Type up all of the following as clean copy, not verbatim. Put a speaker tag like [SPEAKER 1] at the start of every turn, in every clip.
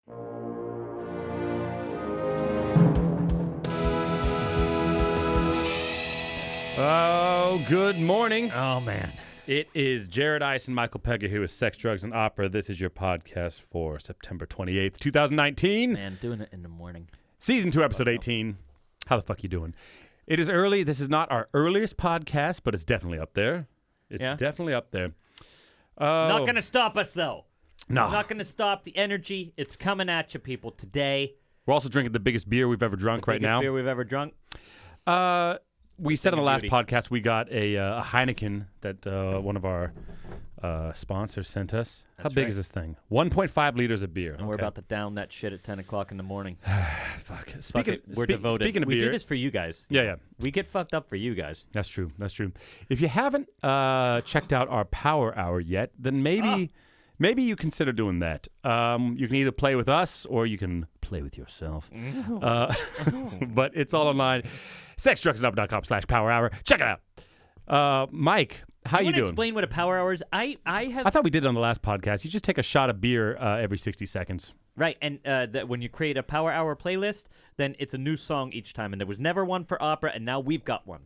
[SPEAKER 1] Oh, good morning.
[SPEAKER 2] Oh, man.
[SPEAKER 1] It is Jared Ice and Michael Pegger here with Sex, Drugs, and Opera. This is your podcast for September 28th, 2019.
[SPEAKER 2] Man, doing it in the morning.
[SPEAKER 1] Season 2, episode 18. How the fuck you doing? It is early. This is not our earliest podcast, but it's definitely up there. It's definitely up there.
[SPEAKER 2] Not going to stop us, though.
[SPEAKER 1] No.
[SPEAKER 2] Not going to stop the energy. It's coming at you, people, today.
[SPEAKER 1] We're also drinking the biggest beer we've ever drunk right now.
[SPEAKER 2] Biggest beer we've ever drunk.
[SPEAKER 1] We said on the last podcast we got a Heineken that one of our sponsors sent us. How big is this thing? 1.5 liters of beer.
[SPEAKER 2] And we're about to down that shit at 10 o'clock in the morning.
[SPEAKER 1] Fuck.
[SPEAKER 2] We're devoted.
[SPEAKER 1] Speaking of beer.
[SPEAKER 2] We do this for you guys.
[SPEAKER 1] Yeah.
[SPEAKER 2] We get fucked up for you guys.
[SPEAKER 1] That's true. If you haven't checked out our Power Hour yet, then maybe you consider doing that. You can either play with us or you can play with yourself. But it's all online. SexDrugsAndUp.com/Power Hour. Check it out. Mike, how you doing?
[SPEAKER 2] Explain what a Power Hour is. I
[SPEAKER 1] thought we did it on the last podcast. You just take a shot of beer every 60 seconds.
[SPEAKER 2] Right, and that when you create a Power Hour playlist, then it's a new song each time. And there was never one for opera, and now we've got one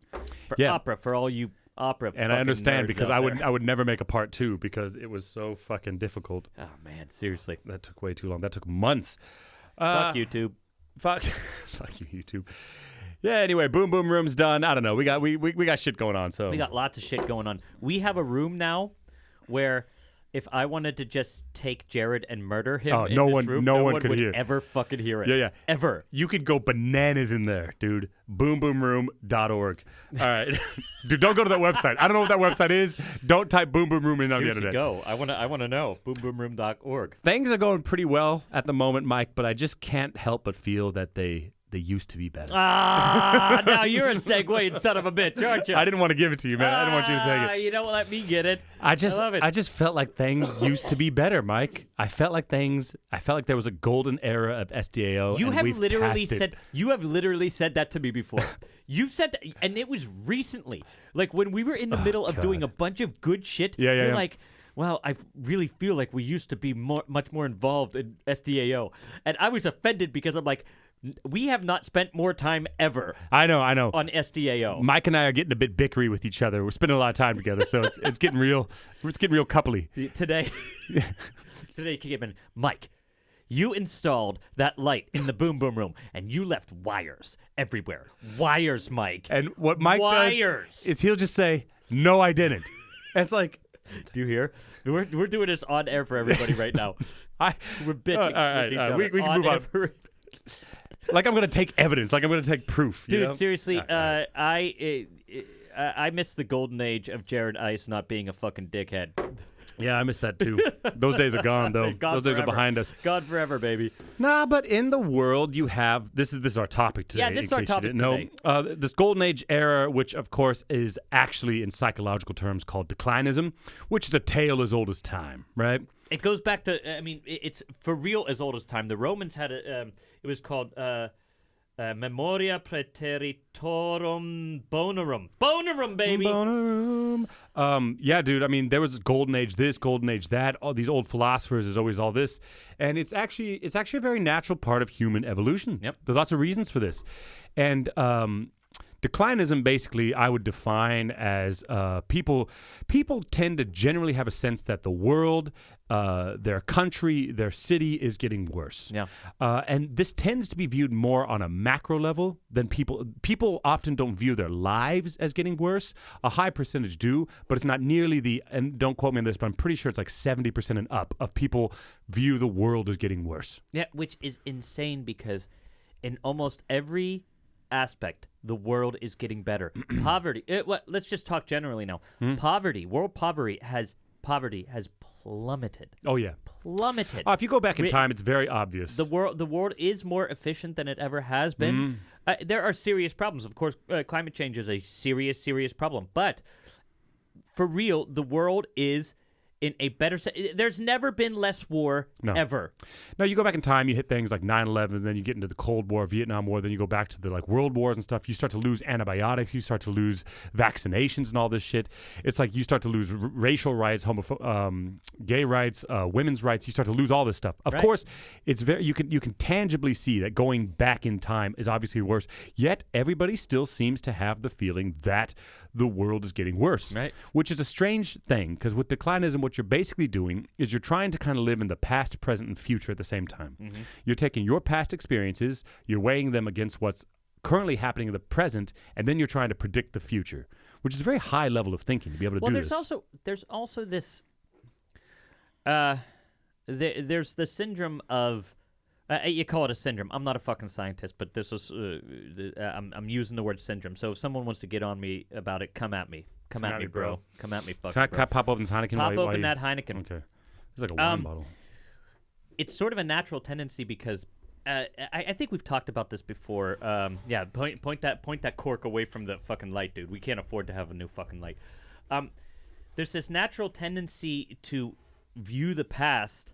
[SPEAKER 2] for opera for all you opera.
[SPEAKER 1] And I understand because
[SPEAKER 2] I
[SPEAKER 1] would never make a part 2 because it was so fucking difficult.
[SPEAKER 2] Oh man, seriously,
[SPEAKER 1] that took way too long. That took months.
[SPEAKER 2] Fuck YouTube.
[SPEAKER 1] Fuck you, YouTube. Yeah. Anyway, Boom Boom Room's done. I don't know. We got shit going on. So
[SPEAKER 2] we got lots of shit going on. We have a room now where if I wanted to just take Jared and murder him,
[SPEAKER 1] no one could
[SPEAKER 2] would
[SPEAKER 1] hear.
[SPEAKER 2] Ever fucking hear it.
[SPEAKER 1] Yeah.
[SPEAKER 2] Ever.
[SPEAKER 1] You could go bananas in there, dude. BoomBoomRoom.org. All right, dude. Don't go to that website. I don't know what that website is. Don't type Boom Boom Room in on the internet.
[SPEAKER 2] Go. I want to know. BoomBoomRoom.org.
[SPEAKER 1] Things are going pretty well at the moment, Mike, but I just can't help but feel that they used to be better.
[SPEAKER 2] Now you're a segue, son of a bitch, aren't you?
[SPEAKER 1] I didn't want to give it to you, man. I didn't want you to take it.
[SPEAKER 2] You don't let me get it.
[SPEAKER 1] I
[SPEAKER 2] love it.
[SPEAKER 1] I just felt like things used to be better, Mike. I felt like there was a golden era of SDAO.
[SPEAKER 2] You have
[SPEAKER 1] literally
[SPEAKER 2] said that to me before. You've said that, and it was recently. Like when we were in the middle of doing a bunch of good shit. You're like, well, I really feel like we used to be much more involved in SDAO. And I was offended because I'm like, we have not spent more time ever.
[SPEAKER 1] I know.
[SPEAKER 2] On SDAO.
[SPEAKER 1] Mike and I are getting a bit bickery with each other. We're spending a lot of time together, so it's getting real. It's getting real coupley.
[SPEAKER 2] Today came in. Mike, you installed that light in the Boom Boom Room, and you left wires everywhere. Wires, Mike.
[SPEAKER 1] And what Mike does is he'll just say, "No, I didn't." And it's like,
[SPEAKER 2] do you hear? We're doing this on air for everybody right now. We're bitching with each other.
[SPEAKER 1] We can move on. Like I'm going to take evidence. Like I'm going to take proof.
[SPEAKER 2] Dude,
[SPEAKER 1] you know?
[SPEAKER 2] seriously, I miss the golden age of Jared Ice not being a fucking dickhead.
[SPEAKER 1] Yeah, I miss that too. Those days are gone, though. Those days are behind us.
[SPEAKER 2] Gone forever, baby.
[SPEAKER 1] Nah, but in the world you have this is our topic today.
[SPEAKER 2] Yeah, this is our topic today.
[SPEAKER 1] This golden age era, which of course is actually in psychological terms called declinism, which is a tale as old as time, right?
[SPEAKER 2] It goes back to, I mean, it's for real as old as time. The Romans had it was called Memoria Praeteritorum Bonorum. Bonorum, baby.
[SPEAKER 1] Bonorum. Yeah, dude. I mean, there was golden age this, golden age that. All these old philosophers. There's always all this, and it's actually a very natural part of human evolution.
[SPEAKER 2] Yep.
[SPEAKER 1] There's lots of reasons for this, and declinism, basically, I would define as people tend to generally have a sense that the world, their country, their city is getting worse.
[SPEAKER 2] Yeah.
[SPEAKER 1] And this tends to be viewed more on a macro level than people. People often don't view their lives as getting worse. A high percentage do, but it's not nearly and don't quote me on this, but I'm pretty sure it's like 70% and up of people view the world as getting worse.
[SPEAKER 2] Yeah, which is insane because in almost every aspect, the world is getting better. Poverty. Let's just talk generally now. Poverty. World poverty has plummeted.
[SPEAKER 1] Oh yeah,
[SPEAKER 2] plummeted.
[SPEAKER 1] If you go back in time, it's very obvious.
[SPEAKER 2] The world is more efficient than it ever has been. There are serious problems. Of course, climate change is a serious problem. But for real, the world is in a better there's never been less war ever.
[SPEAKER 1] No, you go back in time, you hit things like 9/11, then you get into the Cold War, Vietnam War, then you go back to the like world wars and stuff. You start to lose antibiotics, you start to lose vaccinations and all this shit. It's like you start to lose racial rights, gay rights, women's rights. You start to lose all this stuff. Of course, it's very you can tangibly see that going back in time is obviously worse. Yet everybody still seems to have the feeling that the world is getting worse, which is a strange thing because with declinism, what you're basically doing is you're trying to kind of live in the past, present, and future at the same time. Mm-hmm. You're taking your past experiences, you're weighing them against what's currently happening in the present, and then you're trying to predict the future, which is a very high level of thinking to be able to do this.
[SPEAKER 2] Well, there's also this. There's the syndrome of. You call it a syndrome. I'm not a fucking scientist, but this is. I'm using the word syndrome. So if someone wants to get on me about it, come at me. Come at me, bro. Come at me, fuck.
[SPEAKER 1] Can I pop open this Heineken?
[SPEAKER 2] Pop open that Heineken.
[SPEAKER 1] Okay. It's like a wine bottle.
[SPEAKER 2] It's sort of a natural tendency because I think we've talked about this before. Point that cork away from the fucking light, dude. We can't afford to have a new fucking light. There's this natural tendency to view the past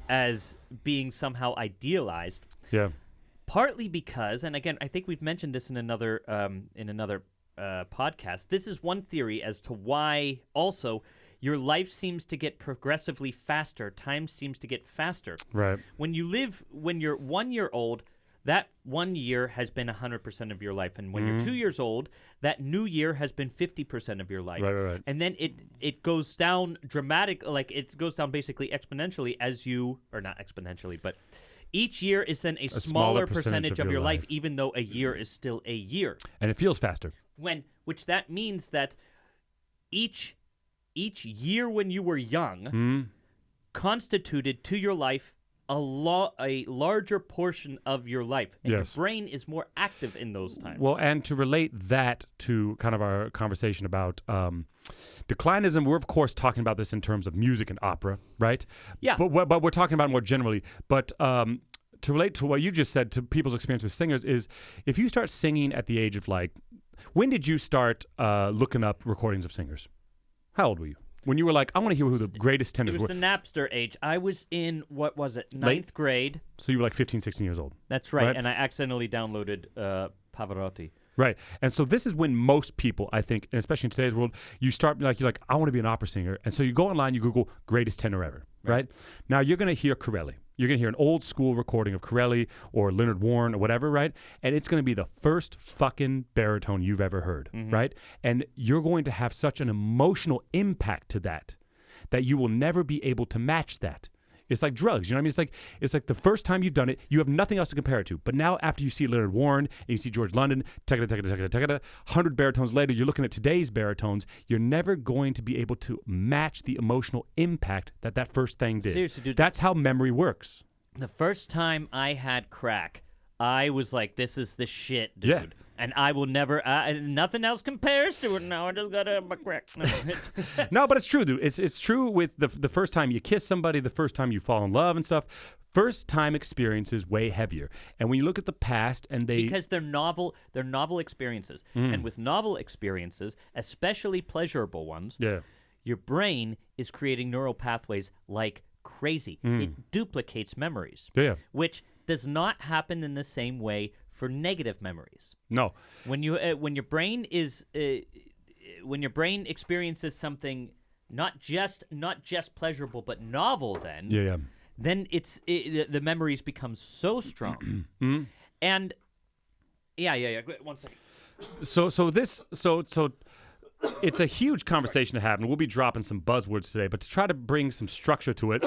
[SPEAKER 2] as being somehow idealized.
[SPEAKER 1] Yeah.
[SPEAKER 2] Partly because, and again, I think we've mentioned this in another podcast. This is one theory as to why also your life seems to get progressively faster. Time seems to get faster.
[SPEAKER 1] Right.
[SPEAKER 2] When you're 1 year old, that 1 year has been 100% of your life. And when you're 2 years old, that new year has been 50% of your life.
[SPEAKER 1] Right.
[SPEAKER 2] And then it goes down it goes down basically exponentially as you, or not exponentially, but each year is then a smaller percentage of your life, even though a year is still a year.
[SPEAKER 1] And it feels faster.
[SPEAKER 2] Which that means that each year when you were young constituted to your life a larger portion of your life. And your brain is more active in those times.
[SPEAKER 1] Well, and to relate that to kind of our conversation about declinism, we're of course talking about this in terms of music and opera, right?
[SPEAKER 2] Yeah.
[SPEAKER 1] But we're talking about it more generally. But to relate to what you just said to people's experience with singers is if you start singing at the age of when did you start looking up recordings of singers? How old were you? When you were like, I want to hear who the greatest tenors were.
[SPEAKER 2] It was the Napster age. I was in, what was it, ninth grade.
[SPEAKER 1] So you were like 15, 16 years old.
[SPEAKER 2] That's right. And I accidentally downloaded Pavarotti.
[SPEAKER 1] Right. And so this is when most people, I think, and especially in today's world, you're like, I want to be an opera singer. And so you go online, you Google greatest tenor ever, right? Now you're going to hear Corelli. You're going to hear an old school recording of Corelli or Leonard Warren or whatever, right? And it's going to be the first fucking baritone you've ever heard, right? And you're going to have such an emotional impact to that you will never be able to match that. It's like drugs, you know what I mean? It's like the first time you've done it, you have nothing else to compare it to. But now after you see Leonard Warren and you see George London, 100 baritones later, you're looking at today's baritones, you're never going to be able to match the emotional impact that first thing did.
[SPEAKER 2] Seriously, dude.
[SPEAKER 1] That's how memory works.
[SPEAKER 2] The first time I had crack, I was like, this is the shit, dude.
[SPEAKER 1] Yeah.
[SPEAKER 2] And I will never, nothing else compares to it now. I just got to have my crack.
[SPEAKER 1] No, but it's true, dude. It's true with the first time you kiss somebody, the first time you fall in love and stuff. First time experience is way heavier. And when you look at the past and
[SPEAKER 2] because they're novel experiences. And with novel experiences, especially pleasurable ones, your brain is creating neural pathways like crazy. It duplicates memories. Which does not happen in the same way for negative memories.
[SPEAKER 1] No.
[SPEAKER 2] When your brain experiences something not just pleasurable but novel, then the memories become so strong. And yeah. 1 second.
[SPEAKER 1] So it's a huge conversation to have, and we'll be dropping some buzzwords today. But to try to bring some structure to it,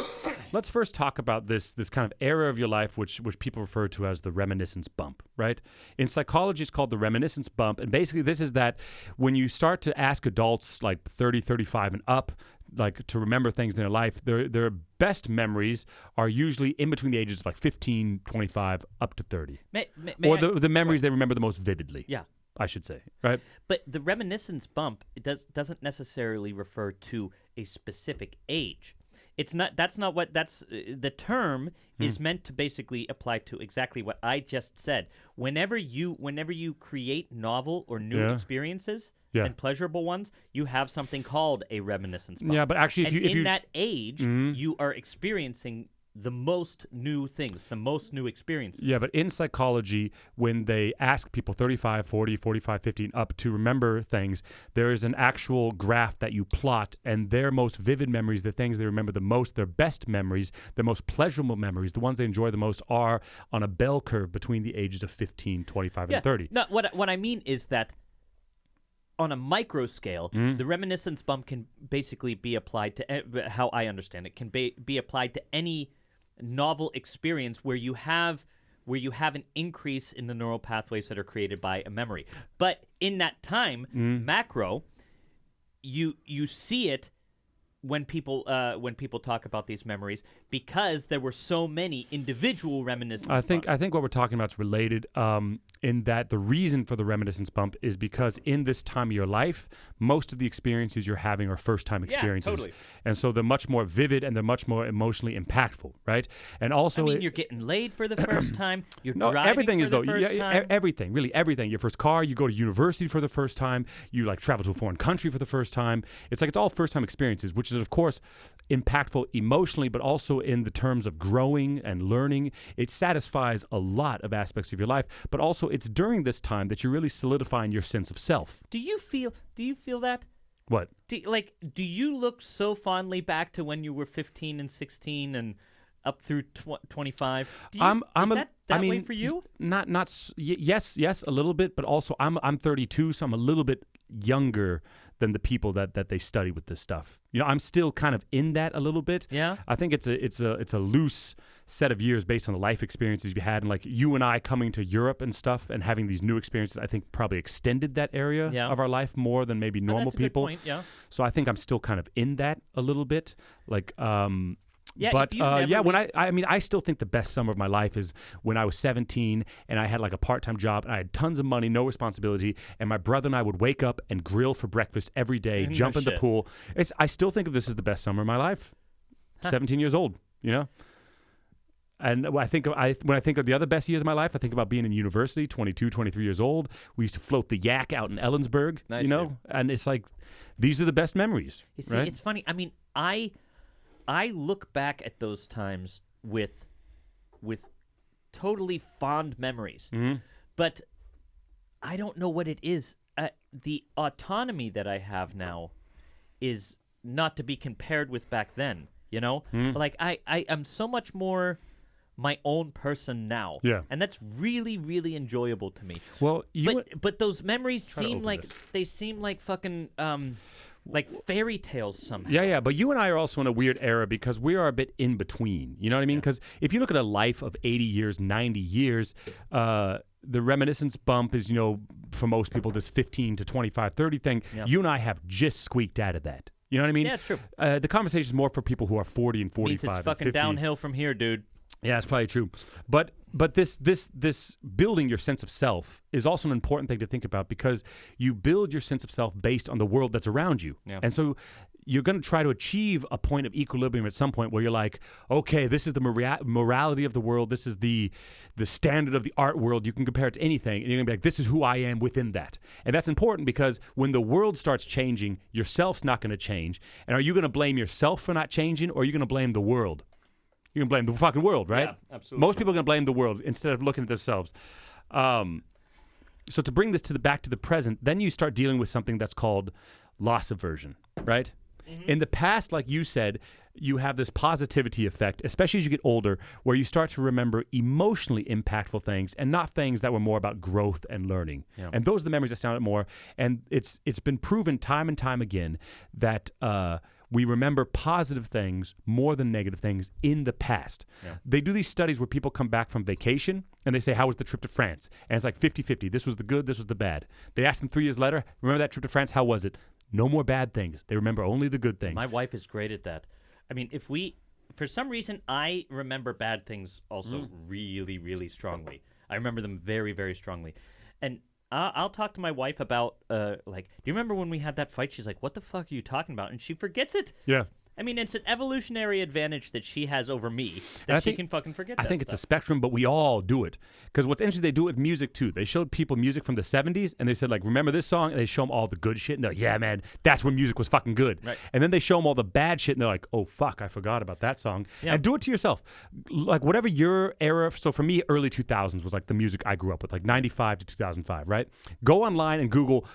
[SPEAKER 1] let's first talk about this kind of era of your life, which people refer to as the reminiscence bump, right? In psychology, it's called the reminiscence bump, and basically this is that when you start to ask adults like 30, 35 and up, like to remember things in their life, their best memories are usually in between the ages of like 15, 25, up to 30. Or the memories they remember the most vividly.
[SPEAKER 2] Yeah.
[SPEAKER 1] I should say, right?
[SPEAKER 2] But the reminiscence bump doesn't necessarily refer to a specific age. it's not. That's not what. That's the term is meant to basically apply to exactly what I just said. Whenever you create novel or new experiences and pleasurable ones, you have something called a reminiscence bump.
[SPEAKER 1] Yeah, but actually, if you
[SPEAKER 2] that age, you are experiencing the most new things, the most new experiences.
[SPEAKER 1] Yeah, but in psychology, when they ask people 35, 40, 45, 50 and up to remember things, there is an actual graph that you plot, and their most vivid memories, the things they remember the most, their best memories, their most pleasurable memories, the ones they enjoy the most are on a bell curve between the ages of 15, 25, and 30.
[SPEAKER 2] No, what I mean is that on a micro scale, the reminiscence bump can basically be applied to, how I understand it, can be applied to any novel experience where you have an increase in the neural pathways that are created by a memory. But in that time, macro, you see it when people talk about these memories because there were so many individual reminiscence bumps.
[SPEAKER 1] I think what we're talking about is related in that the reason for the reminiscence bump is because in this time of your life, most of the experiences you're having are first-time experiences.
[SPEAKER 2] Yeah, totally.
[SPEAKER 1] And so they're much more vivid and they're much more emotionally impactful, right? And also,
[SPEAKER 2] you're getting laid for the first time. You're driving
[SPEAKER 1] everything
[SPEAKER 2] for
[SPEAKER 1] is
[SPEAKER 2] the
[SPEAKER 1] though.
[SPEAKER 2] first time.
[SPEAKER 1] Everything, really everything. Your first car, you go to university for the first time, you like travel to a foreign country for the first time. It's like it's all first-time experiences, which is of course impactful emotionally, but also in the terms of growing and learning. It satisfies a lot of aspects of your life, but also it's during this time that you're really solidifying your sense of self.
[SPEAKER 2] Do you feel that?
[SPEAKER 1] What?
[SPEAKER 2] Do you look so fondly back to when you were 15 and 16 and up through 25? Is that way for you?
[SPEAKER 1] Yes, a little bit, but also I'm 32, so I'm a little bit younger than the people that they study with this stuff. You know, I'm still kind of in that a little bit.
[SPEAKER 2] Yeah.
[SPEAKER 1] I think it's a loose set of years based on the life experiences you had, and like you and I coming to Europe and stuff and having these new experiences, I think probably extended that area of our life more than maybe normal
[SPEAKER 2] that's a
[SPEAKER 1] people.
[SPEAKER 2] Good point, yeah.
[SPEAKER 1] So I think I'm still kind of in that a little bit. Like
[SPEAKER 2] Yeah,
[SPEAKER 1] but when I still think the best summer of my life is when I was 17 and I had like a part-time job and I had tons of money, no responsibility, and my brother and I would wake up and grill for breakfast every day, jump in the pool. I still think of this as the best summer of my life. 17 years old, you know? And when I think of the other best years of my life, I think about being in university, 22, 23 years old. We used to float the yak out in Ellensburg,
[SPEAKER 2] nice,
[SPEAKER 1] you know?
[SPEAKER 2] dude.
[SPEAKER 1] And it's like, these are the best memories.
[SPEAKER 2] You see,
[SPEAKER 1] right?
[SPEAKER 2] It's funny. I mean, I look back at those times with totally fond memories, but I don't know what it is. The autonomy that I have now is not to be compared with back then. You know, like I am so much more my own person now.
[SPEAKER 1] Yeah.
[SPEAKER 2] And that's really, really enjoyable to me.
[SPEAKER 1] Well,
[SPEAKER 2] but those memories seem like fucking like fairy tales somehow.
[SPEAKER 1] Yeah, but you and I are also in a weird era because we are a bit in between. You know what I mean? Because if you look at a life of 80 years, 90 years, the reminiscence bump is, you know, for most people, this 15 to 25, 30 thing. Yeah. You and I have just squeaked out of that. You know what I mean?
[SPEAKER 2] Yeah, it's true.
[SPEAKER 1] The conversation is more for people who are 40 and 45
[SPEAKER 2] Means it's fucking
[SPEAKER 1] and 50.
[SPEAKER 2] downhill from here, dude.
[SPEAKER 1] Yeah, it's probably true. But this building your sense of self is also an important thing to think about because you build your sense of self based on the world that's around you. Yeah. And so you're going to try to achieve a point of equilibrium at some point where you're like, okay, this is the morality of the world. This is the standard of the art world. You can compare it to anything. And you're going to be like, this is who I am within that. And that's important because when the world starts changing, yourself's not going to change. And are you going to blame yourself for not changing or are you going to blame the world? You can blame the fucking world, right?
[SPEAKER 2] Yeah, absolutely.
[SPEAKER 1] Most people are going to blame the world instead of looking at themselves. So to bring this back to the present, then you start dealing with something that's called loss aversion, right? Mm-hmm. In the past, like you said, you have this positivity effect, especially as you get older, where you start to remember emotionally impactful things and not things that were more about growth and learning. Yeah. And those are the memories that stand out more. And it's been proven time and time again that we remember positive things more than negative things in the past. Yeah. They do these studies where people come back from vacation and they say, how was the trip to France? And it's like 50-50. This was the good, this was the bad. They ask them 3 years later, remember that trip to France? How was it? No more bad things. They remember only the good things.
[SPEAKER 2] My wife is great at that. I mean, for some reason, I remember bad things also really, really strongly. I remember them very, very strongly. And I'll talk to my wife about, do you remember when we had that fight? She's like, what the fuck are you talking about? And she forgets it.
[SPEAKER 1] Yeah.
[SPEAKER 2] I mean, it's an evolutionary advantage that she has over me that she can fucking forget.
[SPEAKER 1] I think it's a spectrum, but we all do it. Because what's interesting, they do it with music too. They showed people music from the 70s, and they said, like, remember this song? And they show them all the good shit, and they're like, yeah, man, that's when music was fucking good.
[SPEAKER 2] Right.
[SPEAKER 1] And then they show them all the bad shit, and they're like, oh, fuck, I forgot about that song. Yeah. And do it to yourself. Like, whatever your era, so for me, early 2000s was like the music I grew up with, like 95 to 2005, right? Go online and Google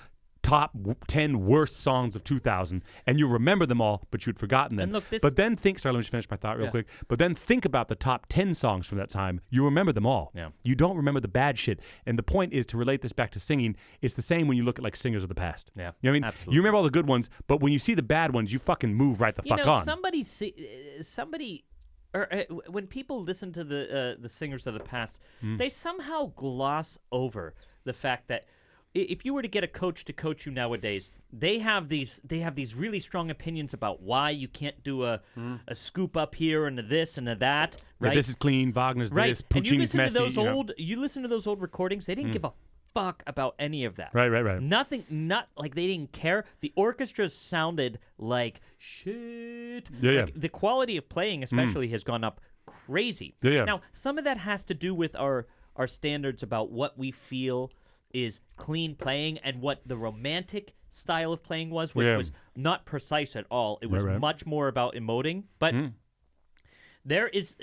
[SPEAKER 1] top 10 worst songs of 2000, and you'll remember them all, but you'd forgotten them. But then sorry, let me just finish my thought real quick. But then think about the top 10 songs from that time. You remember them all.
[SPEAKER 2] Yeah.
[SPEAKER 1] You don't remember the bad shit. And the point is to relate this back to singing. It's the same when you look at like singers of the past.
[SPEAKER 2] Yeah.
[SPEAKER 1] You know what I mean?
[SPEAKER 2] Absolutely.
[SPEAKER 1] You remember all the good ones, but when you see the bad ones, you fucking move right the fuck on.
[SPEAKER 2] When people listen to the singers of the past, they somehow gloss over the fact that if you were to get a coach to coach you nowadays, they have these really strong opinions about why you can't do a scoop up here and a this and a that. Right?
[SPEAKER 1] Yeah, this is clean. Wagner's this. Puccini's messy.
[SPEAKER 2] You listen to those old recordings. They didn't give a fuck about any of that.
[SPEAKER 1] Right.
[SPEAKER 2] Nothing. Not like they didn't care. The orchestra sounded like shit.
[SPEAKER 1] Yeah.
[SPEAKER 2] Like, the quality of playing, especially, has gone up crazy.
[SPEAKER 1] Yeah.
[SPEAKER 2] Now, some of that has to do with our standards about what we feel is clean playing and what the romantic style of playing was, which was not precise at all. It was much more about emoting. But there is,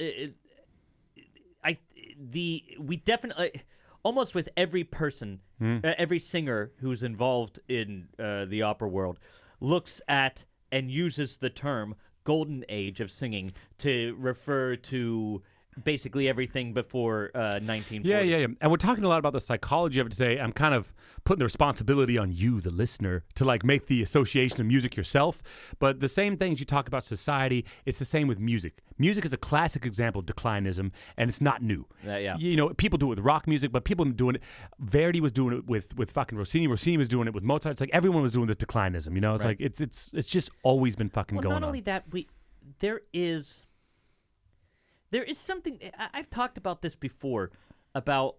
[SPEAKER 2] we definitely, almost with every person, every singer who's involved in the opera world, looks at and uses the term golden age of singing to refer to basically everything before 1940.
[SPEAKER 1] Yeah. And we're talking a lot about the psychology of it today. I'm kind of putting the responsibility on you, the listener, to like make the association of music yourself. But the same things you talk about society, it's the same with music. Music is a classic example of declinism, and it's not new.
[SPEAKER 2] Yeah.
[SPEAKER 1] You know, people do it with rock music, but people have been doing it. Verdi was doing it with fucking Rossini. Rossini was doing it with Mozart. It's like everyone was doing this declinism. You know, it's like it's just always been fucking going on.
[SPEAKER 2] Not only that, there is something I've talked about this before about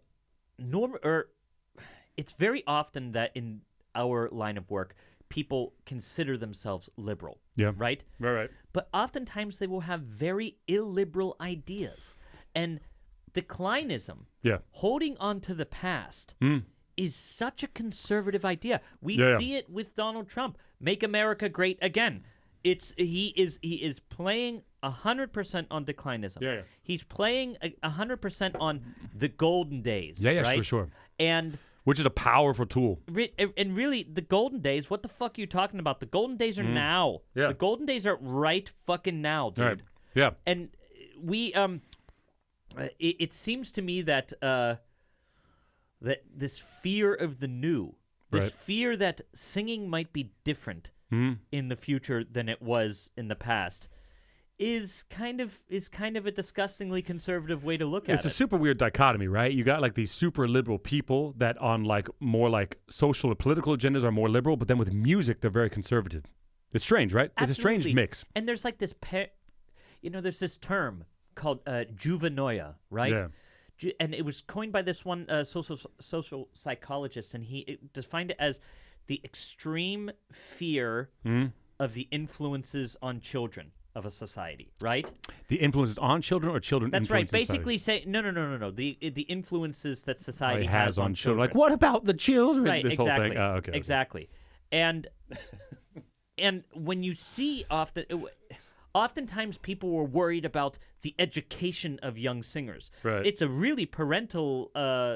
[SPEAKER 2] it's very often that in our line of work people consider themselves liberal.
[SPEAKER 1] Yeah.
[SPEAKER 2] Right?
[SPEAKER 1] Right.
[SPEAKER 2] But oftentimes they will have very illiberal ideas. And declinism, holding on to the past, is such a conservative idea. We see it with Donald Trump. Make America great again. He is playing 100% on declinism.
[SPEAKER 1] Yeah.
[SPEAKER 2] He's playing 100% on the golden days.
[SPEAKER 1] Yeah,
[SPEAKER 2] right?
[SPEAKER 1] sure.
[SPEAKER 2] And
[SPEAKER 1] which is a powerful tool.
[SPEAKER 2] And really, the golden days, what the fuck are you talking about? The golden days are now.
[SPEAKER 1] Yeah.
[SPEAKER 2] The golden days are right fucking now, dude.
[SPEAKER 1] Right. Yeah.
[SPEAKER 2] And we, it seems to me that that this fear of the new, this fear that singing might be different in the future than it was in the past, is kind of a disgustingly conservative way to look at it.
[SPEAKER 1] It's a super weird dichotomy, right? You got like these super liberal people that on like more like social or political agendas are more liberal, but then with music they're very conservative. It's strange, right?
[SPEAKER 2] Absolutely.
[SPEAKER 1] It's a strange mix.
[SPEAKER 2] And there's like this, there's this term called juvenoia, right?
[SPEAKER 1] Yeah.
[SPEAKER 2] And it was coined by this one social psychologist, and he defined it as the extreme fear of the influences on children of a society, right?
[SPEAKER 1] The influences on children or children
[SPEAKER 2] That's
[SPEAKER 1] influence
[SPEAKER 2] right.
[SPEAKER 1] society?
[SPEAKER 2] Basically say no. The influences that society
[SPEAKER 1] has on children. Like, what about the children?
[SPEAKER 2] Right,
[SPEAKER 1] this
[SPEAKER 2] exactly.
[SPEAKER 1] whole thing. Oh, okay.
[SPEAKER 2] Exactly. And when you see oftentimes people were worried about the education of young singers.
[SPEAKER 1] Right.
[SPEAKER 2] It's a really parental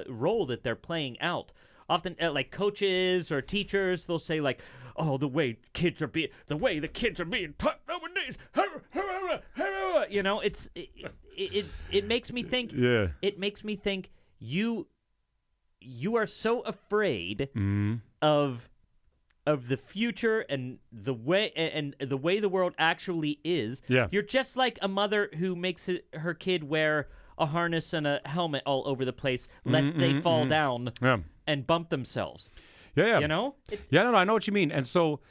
[SPEAKER 2] role that they're playing out. Often, like coaches or teachers, they'll say like, "Oh, the way the kids are being taught nowadays." You know, it makes me think.
[SPEAKER 1] Yeah.
[SPEAKER 2] It makes me think you are so afraid of the future and the way the world actually is.
[SPEAKER 1] Yeah.
[SPEAKER 2] You're just like a mother who makes her kid wear a harness and a helmet all over the place lest they fall down and bump themselves.
[SPEAKER 1] Yeah.
[SPEAKER 2] You know?
[SPEAKER 1] No, I know what you mean. And so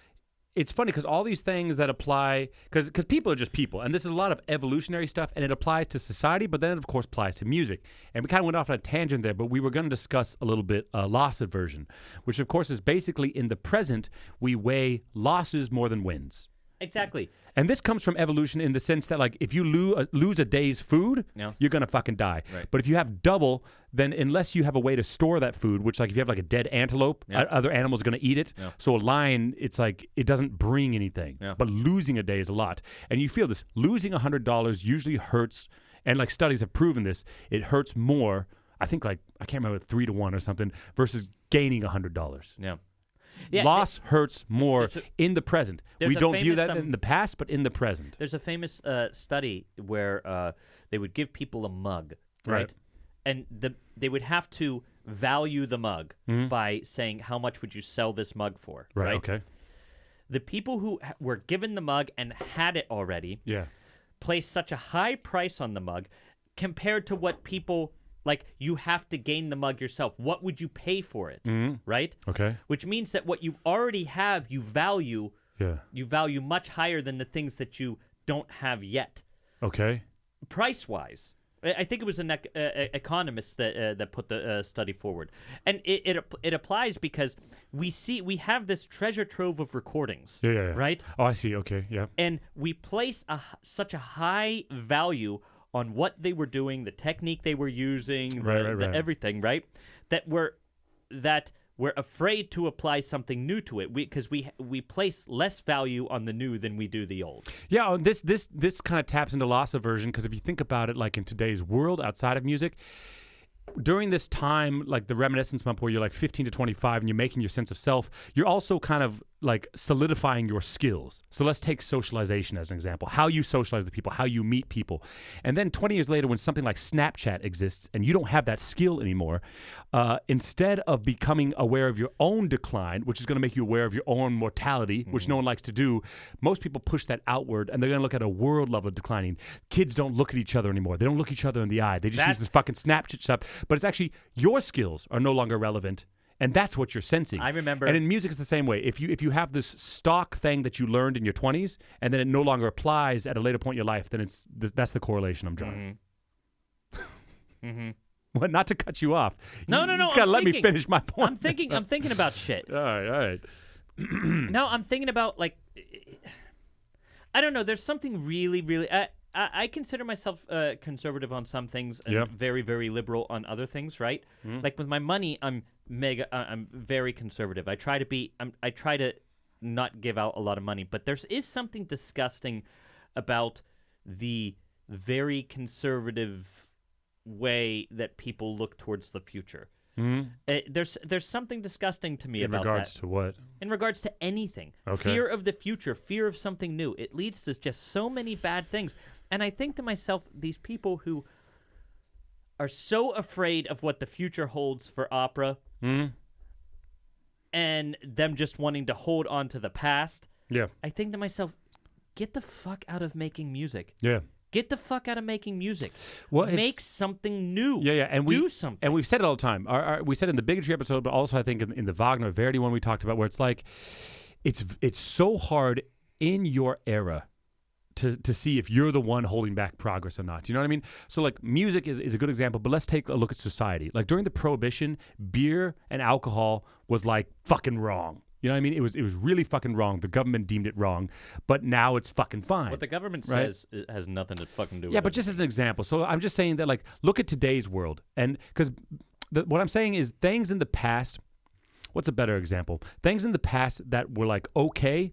[SPEAKER 1] it's funny because all these things that apply, because people are just people, and this is a lot of evolutionary stuff, and it applies to society, but then it, of course, applies to music. And we kind of went off on a tangent there, but we were going to discuss a little bit loss aversion, which, of course, is basically in the present, we weigh losses more than wins.
[SPEAKER 2] Exactly.
[SPEAKER 1] And this comes from evolution in the sense that, like, if you lose a day's food, you're going to fucking die.
[SPEAKER 2] Right.
[SPEAKER 1] But if you have double, then unless you have a way to store that food, which, like, if you have, like, a dead antelope, other animals are going to eat it. Yeah. So a lion, it's like, it doesn't bring anything. Yeah. But losing a day is a lot. And you feel this. Losing $100 usually hurts, and, like, studies have proven this. It hurts more, I think, like, I can't remember, 3 to 1 or something, versus gaining $100.
[SPEAKER 2] Yeah.
[SPEAKER 1] Loss hurts more in the present. We don't view that in the past, but in the present.
[SPEAKER 2] There's a famous study where they would give people a mug, right? And they would have to value the mug by saying, how much would you sell this mug for?
[SPEAKER 1] Right, okay.
[SPEAKER 2] The people who were given the mug and had it already placed such a high price on the mug compared to what people... Like, you have to gain the mug yourself. What would you pay for it? Right?
[SPEAKER 1] Okay.
[SPEAKER 2] Which means that what you already have, you value. Yeah. You value much higher than the things that you don't have yet.
[SPEAKER 1] Okay.
[SPEAKER 2] Price-wise. I think it was an economist that put the study forward. And it applies because we have this treasure trove of recordings.
[SPEAKER 1] Yeah.
[SPEAKER 2] Right?
[SPEAKER 1] Oh, I see. Okay, yeah.
[SPEAKER 2] And we place such a high value on what they were doing, the technique they were using, everything, right? That we're afraid to apply something new to it because we place less value on the new than we do the old.
[SPEAKER 1] Yeah, this kind of taps into loss aversion because if you think about it, like in today's world outside of music, during this time, like the reminiscence month where you're like 15 to 25 and you're making your sense of self, you're also kind of like solidifying your skills. So let's take socialization as an example. How you socialize with people, how you meet people. And then 20 years later when something like Snapchat exists and you don't have that skill anymore, instead of becoming aware of your own decline, which is going to make you aware of your own mortality, which no one likes to do, most people push that outward and they're going to look at a world level declining. Kids don't look at each other anymore. They don't look each other in the eye. They just use this fucking Snapchat stuff. But it's actually your skills are no longer relevant. And that's what you're sensing.
[SPEAKER 2] I remember.
[SPEAKER 1] And in music, it's the same way. If you have this stock thing that you learned in your 20s, and then it no longer applies at a later point in your life, then that's the correlation I'm drawing. Well, not to cut you off.
[SPEAKER 2] No.
[SPEAKER 1] You just gotta let me finish my point.
[SPEAKER 2] I'm thinking about shit.
[SPEAKER 1] All right.
[SPEAKER 2] No, I'm thinking about like, I don't know. There's something really, really. I consider myself conservative on some things and very, very liberal on other things, right? Like with my money, I'm very conservative. I try to not give out a lot of money, but there is something disgusting about the very conservative way that people look towards the future. There's something disgusting to me about that.
[SPEAKER 1] In regards to what?
[SPEAKER 2] In regards to anything.
[SPEAKER 1] Okay.
[SPEAKER 2] Fear of the future, fear of something new. It leads to just so many bad things. And I think to myself, these people who are so afraid of what the future holds for opera and them just wanting to hold on to the past, I think to myself, get the fuck out of making music.
[SPEAKER 1] Yeah.
[SPEAKER 2] Get the fuck out of making music.
[SPEAKER 1] Well,
[SPEAKER 2] make something new.
[SPEAKER 1] Yeah, and
[SPEAKER 2] do something.
[SPEAKER 1] And we've said it all the time. We said it in the bigotry episode, but also I think in the Wagner Verdi one we talked about, where it's like, it's so hard in your era to see if you're the one holding back progress or not. You know what I mean? So like music is a good example, but let's take a look at society. Like during the Prohibition, beer and alcohol was like fucking wrong. You know what I mean? It was really fucking wrong. The government deemed it wrong, but now it's fucking fine.
[SPEAKER 2] What the government says it has nothing to fucking do with it.
[SPEAKER 1] Yeah, but just as an example. So I'm just saying that, like, look at today's world. And because what I'm saying is things in the past, what's a better example? Things in the past that were, like, okay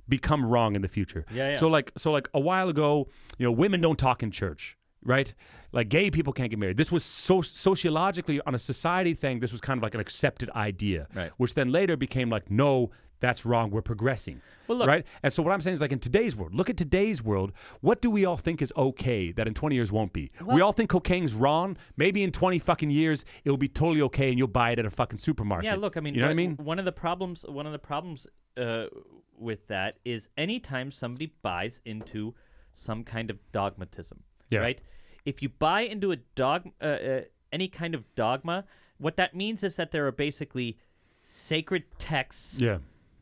[SPEAKER 1] become wrong in the future.
[SPEAKER 2] Yeah.
[SPEAKER 1] So like a while ago, you know, women don't talk in church. Right? Like gay people can't get married. This was sociologically on a society thing. This was kind of like an accepted idea,
[SPEAKER 2] right? Which
[SPEAKER 1] then later became like, no, that's wrong. We're progressing,
[SPEAKER 2] well, look,
[SPEAKER 1] right? And so what I'm saying is like in today's world, look at today's world. What do we all think is okay that in 20 years won't be? Well, we all think cocaine's wrong. Maybe in 20 fucking years it'll be totally okay and you'll buy it at a fucking supermarket.
[SPEAKER 2] Yeah, look, I mean,
[SPEAKER 1] you know what I mean?
[SPEAKER 2] One of the problems with that is anytime somebody buys into some kind of dogmatism.
[SPEAKER 1] Yeah.
[SPEAKER 2] Right? If you buy into any kind of dogma, what that means is that there are basically sacred texts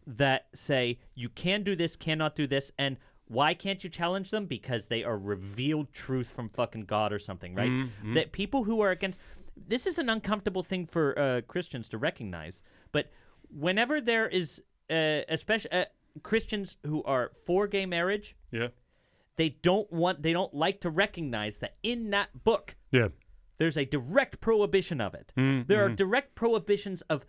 [SPEAKER 2] that say you can do this, cannot do this, and why can't you challenge them? Because they are revealed truth from fucking God or something, right?
[SPEAKER 1] Mm-hmm.
[SPEAKER 2] That people who are against... This is an uncomfortable thing for Christians to recognize, but whenever there is... especially Christians who are for gay marriage, they don't like to recognize that in that book, there's a direct prohibition of it. There are direct prohibitions of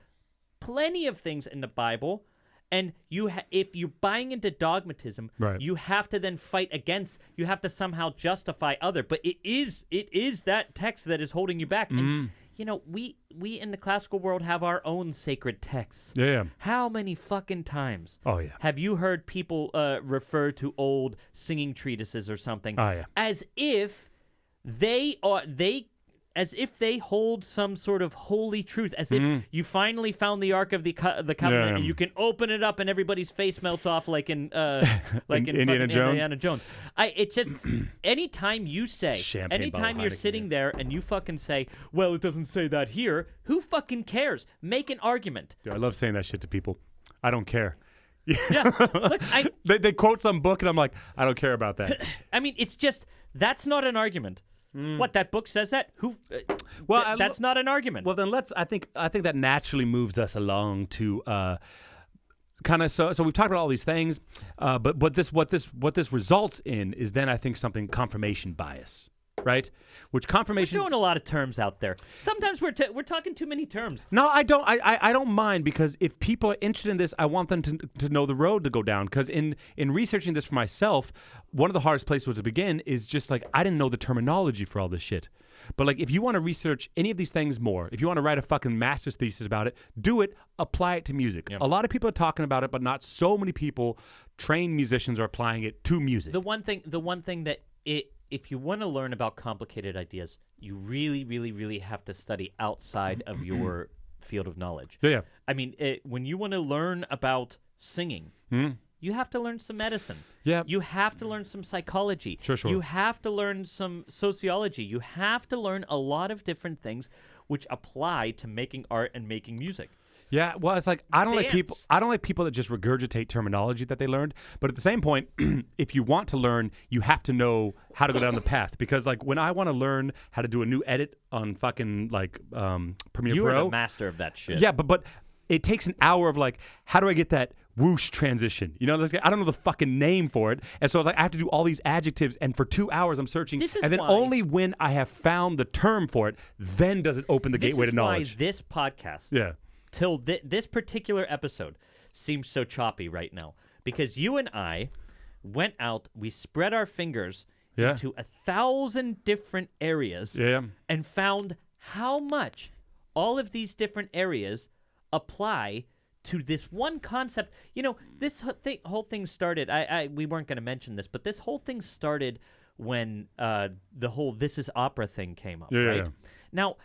[SPEAKER 2] plenty of things in the Bible, and if you're buying into dogmatism, you have to then fight against. You have to somehow justify other. But it is that text that is holding you back. And you know, we in the classical world have our own sacred texts. How many fucking times have you heard people refer to old singing treatises or something as if they hold some sort of holy truth, as if you finally found the Ark of the Covenant and you can open it up and everybody's face melts off like in
[SPEAKER 1] Indiana
[SPEAKER 2] Jones. It's just anytime you're sitting there and you fucking say, well, it doesn't say that here, who fucking cares? Make an argument.
[SPEAKER 1] Dude, I love saying that shit to people. I don't care.
[SPEAKER 2] Look,
[SPEAKER 1] they quote some book and I'm like, I don't care about that.
[SPEAKER 2] I mean, it's just, that's not an argument. What, that book says that? That's not an argument.
[SPEAKER 1] Well, then I think that naturally moves us along to kind of so we've talked about all these things, but what this results in is then I think something confirmation bias. Right, which confirmation.
[SPEAKER 2] We're throwing a lot of terms out there. Sometimes we're talking too many terms.
[SPEAKER 1] No, I don't. I don't mind, because if people are interested in this, I want them to know the road to go down. Because in researching this for myself, one of the hardest places to begin is just like I didn't know the terminology for all this shit. But like, if you want to research any of these things more, if you want to write a fucking master's thesis about it, do it. Apply it to music. A lot of people are talking about it, but not so many people, trained musicians, are applying it to music.
[SPEAKER 2] The one thing that if you want to learn about complicated ideas, you really, really, really have to study outside of your field of knowledge. I mean, when you want to learn about singing, you have to learn some medicine. You have to learn some psychology.
[SPEAKER 1] Sure.
[SPEAKER 2] You have to learn some sociology. You have to learn a lot of different things which apply to making art and making music.
[SPEAKER 1] Yeah, well, it's like I don't like people that just regurgitate terminology that they learned. But at the same point, if you want to learn, you have to know how to go down the path. Because like when I want to learn how to do a new edit on fucking like Premiere Pro,
[SPEAKER 2] you are the master of that shit.
[SPEAKER 1] Yeah, but it takes an hour of like, how do I get that whoosh transition? You know, I don't know the fucking name for it, and so like I have to do all these adjectives, and for 2 hours I'm searching, and then only when I have found the term for it, then does it open the gateway to knowledge.
[SPEAKER 2] This is why this podcast, till this particular episode, seems so choppy right now, because you and I went out, we spread our fingers into 1,000 different areas, and found how much all of these different areas apply to this one concept. You know, this whole thing started, we weren't going to mention this, but this whole thing started when the whole This Is Opera thing came up, right? Now,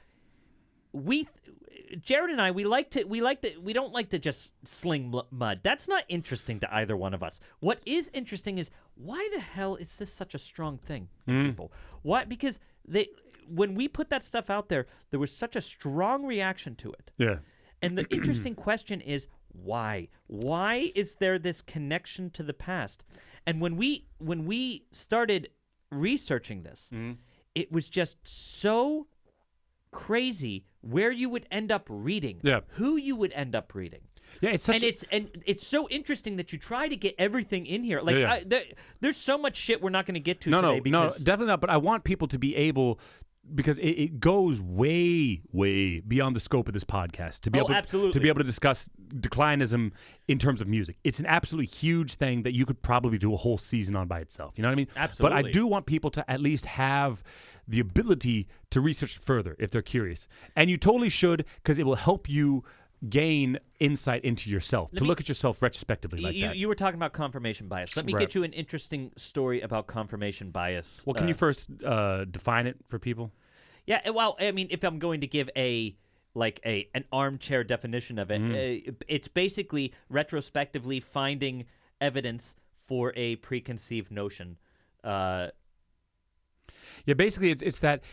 [SPEAKER 2] Jared and I, we don't like to just sling mud. That's not interesting to either one of us. What is interesting is, why the hell is this such a strong thing in people? Why? Because when we put that stuff out there was such a strong reaction to it. And the interesting question is, why? Why is there this connection to the past? And when we started researching this, it was just so crazy where you would end up reading, who you would end up reading. It's so interesting that you try to get everything in here. Like there's so much shit we're not going to get to today.
[SPEAKER 1] No, definitely not. But I want people to be able, because it goes way, way beyond the scope of this podcast to be able to discuss declinism in terms of music. It's an absolutely huge thing that you could probably do a whole season on by itself. You know what I mean?
[SPEAKER 2] Absolutely.
[SPEAKER 1] But I do want people to at least have the ability to research further if they're curious. And you totally should, because it will help you gain insight into yourself, to look at yourself retrospectively like that.
[SPEAKER 2] You were talking about confirmation bias. Let me get you an interesting story about confirmation bias.
[SPEAKER 1] Well, can you first define it for people?
[SPEAKER 2] Yeah, well, I mean, if I'm going to give an armchair definition of it, it's basically retrospectively finding evidence for a preconceived notion.
[SPEAKER 1] Yeah, basically, it's that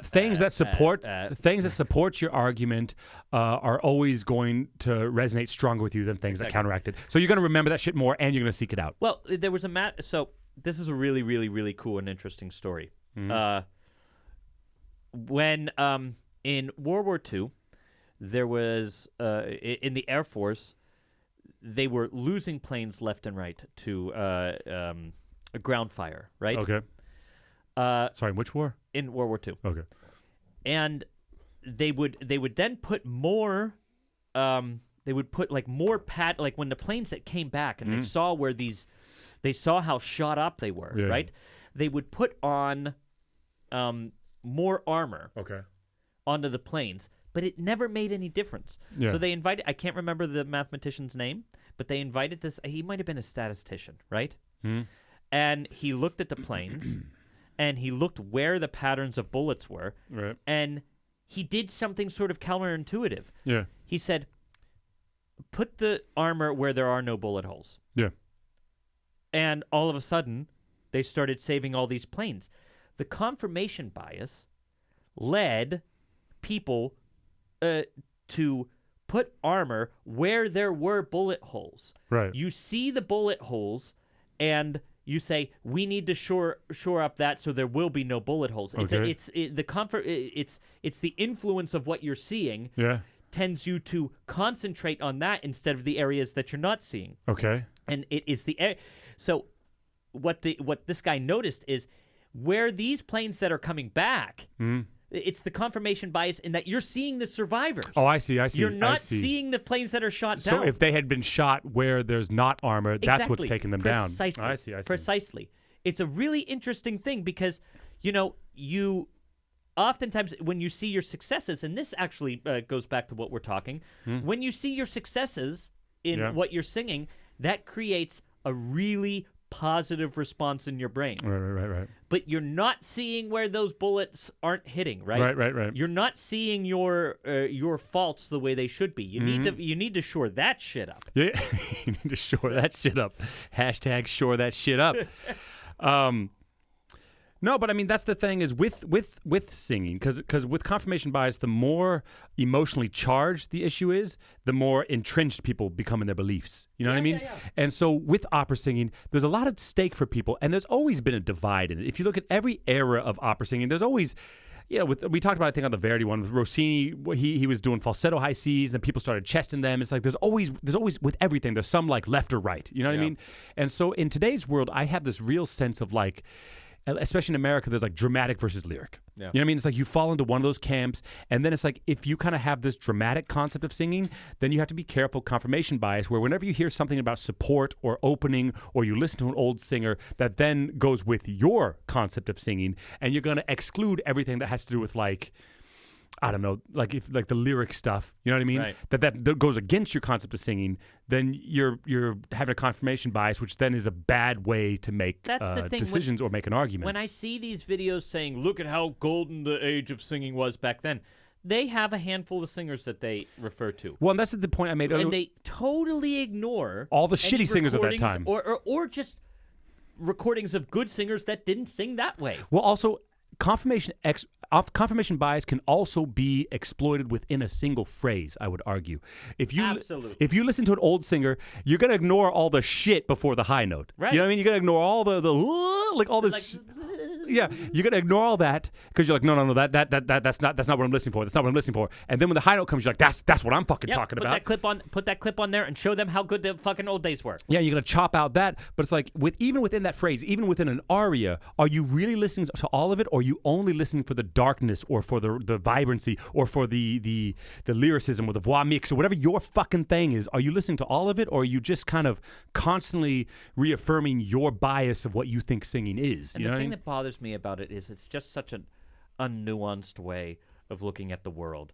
[SPEAKER 1] things that support your argument are always going to resonate stronger with you than things that counteract it. So you're going to remember that shit more, and you're going to seek it out.
[SPEAKER 2] Well, there was so this is a really, really, really cool and interesting story. When in World War II, there was in the Air Force, they were losing planes left and right to a ground fire, right?
[SPEAKER 1] Okay. Sorry, which war?
[SPEAKER 2] In World War II.
[SPEAKER 1] Okay.
[SPEAKER 2] And they would then put more. They would put like more like when the planes that came back and they saw they saw how shot up they were, right? They would put on more armor.
[SPEAKER 1] Okay.
[SPEAKER 2] Onto the planes, but it never made any difference.
[SPEAKER 1] Yeah.
[SPEAKER 2] So they invited, I can't remember the mathematician's name, but they invited this, he might have been a statistician, right?
[SPEAKER 1] Mm.
[SPEAKER 2] And he looked at the planes, and he looked where the patterns of bullets were,
[SPEAKER 1] right.
[SPEAKER 2] And he did something sort of counterintuitive.
[SPEAKER 1] Yeah.
[SPEAKER 2] He said, put the armor where there are no bullet holes.
[SPEAKER 1] Yeah.
[SPEAKER 2] And all of a sudden, they started saving all these planes. The confirmation bias led people to put armor where there were bullet holes.
[SPEAKER 1] Right.
[SPEAKER 2] You see the bullet holes, and you say, we need to shore up that so there will be no bullet holes.
[SPEAKER 1] Okay.
[SPEAKER 2] It's the influence of what you're seeing.
[SPEAKER 1] Yeah.
[SPEAKER 2] Tends you to concentrate on that instead of the areas that you're not seeing.
[SPEAKER 1] Okay.
[SPEAKER 2] And it is so what this guy noticed is where these planes that are coming back. It's the confirmation bias in that you're seeing the survivors.
[SPEAKER 1] Oh, I see.
[SPEAKER 2] You're not seeing the planes that are shot down.
[SPEAKER 1] So if they had been shot where there's not armor, that's what's taking them down.
[SPEAKER 2] Precisely.
[SPEAKER 1] I see.
[SPEAKER 2] Precisely. It's a really interesting thing because, you oftentimes when you see your successes, and this actually goes back to what we're talking, when you see your successes in what you're singing, that creates a really positive response in your brain.
[SPEAKER 1] Right.
[SPEAKER 2] But you're not seeing where those bullets aren't hitting, right?
[SPEAKER 1] Right.
[SPEAKER 2] You're not seeing your faults the way they should be. You need to shore that shit up.
[SPEAKER 1] Yeah, you need to shore that shit up. # shore that shit up. No, but I mean that's the thing is with singing because with confirmation bias, the more emotionally charged the issue is, the more entrenched people become in their beliefs. You know what I mean?
[SPEAKER 2] Yeah.
[SPEAKER 1] And so with opera singing, there's a lot at stake for people, and there's always been a divide in it. If you look at every era of opera singing, there's always. We talked about, I think, on the Verdi one with Rossini, he was doing falsetto high Cs, and then people started chesting them. It's like there's always with everything, there's some like left or right. You know what I mean? And so in today's world, I have this real sense of like, especially in America, there's like dramatic versus lyric. Yeah. You know what I mean? It's like you fall into one of those camps, and then it's like if you kind of have this dramatic concept of singing, then you have to be careful, confirmation bias, where whenever you hear something about support or opening, or you listen to an old singer that then goes with your concept of singing, and you're going to exclude everything that has to do with like, I don't know, like the lyric stuff, you know what I mean?
[SPEAKER 2] Right.
[SPEAKER 1] That goes against your concept of singing, then you're having a confirmation bias, which then is a bad way to make decisions or make an argument.
[SPEAKER 2] When I see these videos saying, look at how golden the age of singing was back then, they have a handful of singers that they refer to.
[SPEAKER 1] Well, and that's the point I made earlier.
[SPEAKER 2] And they totally ignore
[SPEAKER 1] all the shitty singers of that time.
[SPEAKER 2] Or just recordings of good singers that didn't sing that way.
[SPEAKER 1] Well, also, confirmation bias can also be exploited within a single phrase, I would argue. If you listen to an old singer, you're going to ignore all the shit before the high note.
[SPEAKER 2] Right.
[SPEAKER 1] You know what I mean? You're going to ignore all the like all this yeah, you're going to ignore all that because you're like, no, that's not what I'm listening for. That's not what I'm listening for. And then when the high note comes, you're like, that's what I'm fucking talking about.
[SPEAKER 2] Put that clip on there and show them how good the fucking old days were.
[SPEAKER 1] Yeah, you're going to chop out that. But it's like, even within that phrase, even within an aria, are you really listening to all of it, or are you only listening for the darkness or for the vibrancy or for the lyricism or the voix mix or whatever your fucking thing is? Are you listening to all of it, or are you just kind of constantly reaffirming your bias of what you think singing is?
[SPEAKER 2] And the thing that bothers me about it is it's just such an unnuanced way of looking at the world,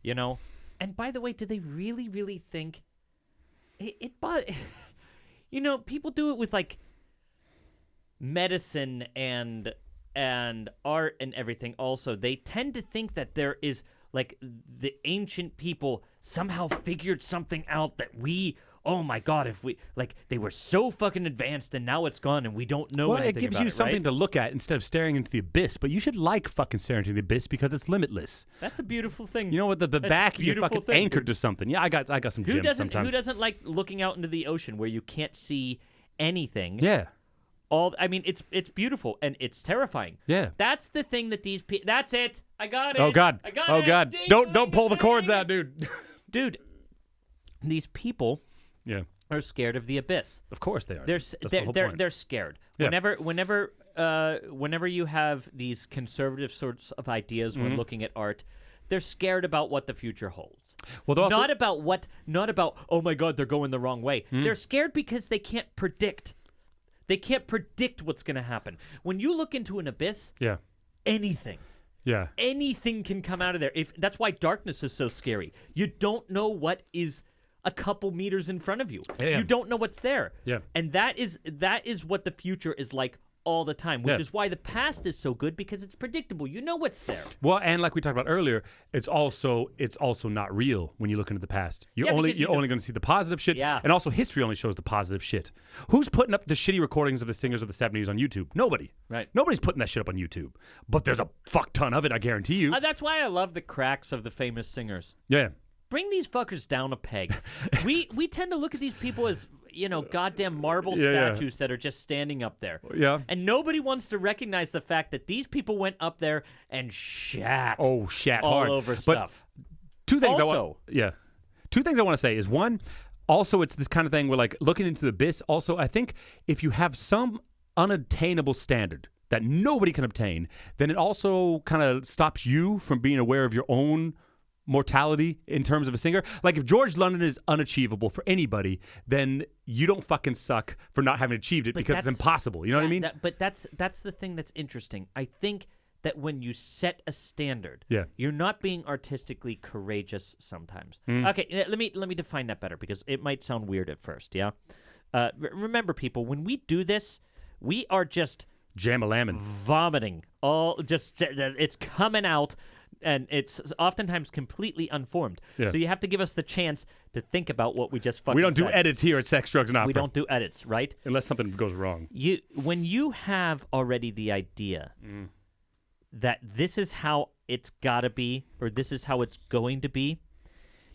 [SPEAKER 2] you know? And by the way, do they really, really think you know, people do it with like medicine and art and everything also. They tend to think that there is like the ancient people somehow figured something out that oh my God, if we, like, they were so fucking advanced and now it's gone and we don't know anything about it,
[SPEAKER 1] Well, it gives you something to look at instead of staring into the abyss, but you should like fucking staring into the abyss because it's limitless.
[SPEAKER 2] That's a beautiful thing.
[SPEAKER 1] You know what, the back, you're fucking anchored to something. Yeah, I got some gems sometimes.
[SPEAKER 2] Who doesn't like looking out into the ocean where you can't see anything?
[SPEAKER 1] Yeah.
[SPEAKER 2] I mean, it's beautiful and it's terrifying.
[SPEAKER 1] Yeah.
[SPEAKER 2] That's the thing that these people, that's it. I got it.
[SPEAKER 1] Oh God.
[SPEAKER 2] I got
[SPEAKER 1] it.
[SPEAKER 2] Oh
[SPEAKER 1] God. Don't pull the cords out, dude.
[SPEAKER 2] Dude, these people.
[SPEAKER 1] Yeah.
[SPEAKER 2] are scared of the abyss.
[SPEAKER 1] Of course they are.
[SPEAKER 2] They're scared.
[SPEAKER 1] Yeah.
[SPEAKER 2] Whenever you have these conservative sorts of ideas when looking at art, they're scared about what the future holds.
[SPEAKER 1] Well, also,
[SPEAKER 2] not about oh my God, they're going the wrong way. They're scared because they can't predict. They can't predict what's going to happen. When you look into an abyss, anything can come out of there. That's why darkness is so scary. You don't know what is a couple meters in front of you.
[SPEAKER 1] Yeah.
[SPEAKER 2] You don't know what's there.
[SPEAKER 1] Yeah.
[SPEAKER 2] And that is what the future is like all the time, which is why the past is so good, because it's predictable. You know what's there.
[SPEAKER 1] Well, and like we talked about earlier, it's also not real when you look into the past. You're only going to see the positive shit.
[SPEAKER 2] Yeah.
[SPEAKER 1] And also history only shows the positive shit. Who's putting up the shitty recordings of the singers of the 70s on YouTube? Nobody.
[SPEAKER 2] Right.
[SPEAKER 1] Nobody's putting that shit up on YouTube. But there's a fuck ton of it, I guarantee you.
[SPEAKER 2] That's why I love the cracks of the famous singers.
[SPEAKER 1] Yeah.
[SPEAKER 2] Bring these fuckers down a peg. we tend to look at these people as, goddamn marble statues that are just standing up there.
[SPEAKER 1] Yeah.
[SPEAKER 2] And nobody wants to recognize the fact that these people went up there and shat.
[SPEAKER 1] Oh, shat
[SPEAKER 2] all
[SPEAKER 1] hard.
[SPEAKER 2] over
[SPEAKER 1] But
[SPEAKER 2] stuff.
[SPEAKER 1] Two things
[SPEAKER 2] Also,
[SPEAKER 1] Two things I want to say is, one, also it's this kind of thing where, like, looking into the abyss. Also, I think if you have some unattainable standard that nobody can obtain, then it also kind of stops you from being aware of your own mortality in terms of a singer. Like, if George London is unachievable for anybody, then you don't fucking suck for not having achieved it, because it's impossible. You know what I mean?
[SPEAKER 2] But that's the thing that's interesting. I think that when you set a standard, you're not being artistically courageous sometimes. Okay, let me define that better, because it might sound weird at first. Yeah. Remember, people, when we do this, we are just
[SPEAKER 1] jam-a-lamin',
[SPEAKER 2] vomiting. It's coming out. And it's oftentimes completely unformed. Yeah. So you have to give us the chance to think about what we just fucking said.
[SPEAKER 1] We don't do edits here at Sex, Drugs, and Opera.
[SPEAKER 2] We don't do edits, right?
[SPEAKER 1] Unless something goes wrong.
[SPEAKER 2] When you have already the idea that this is how it's got to be, or this is how it's going to be,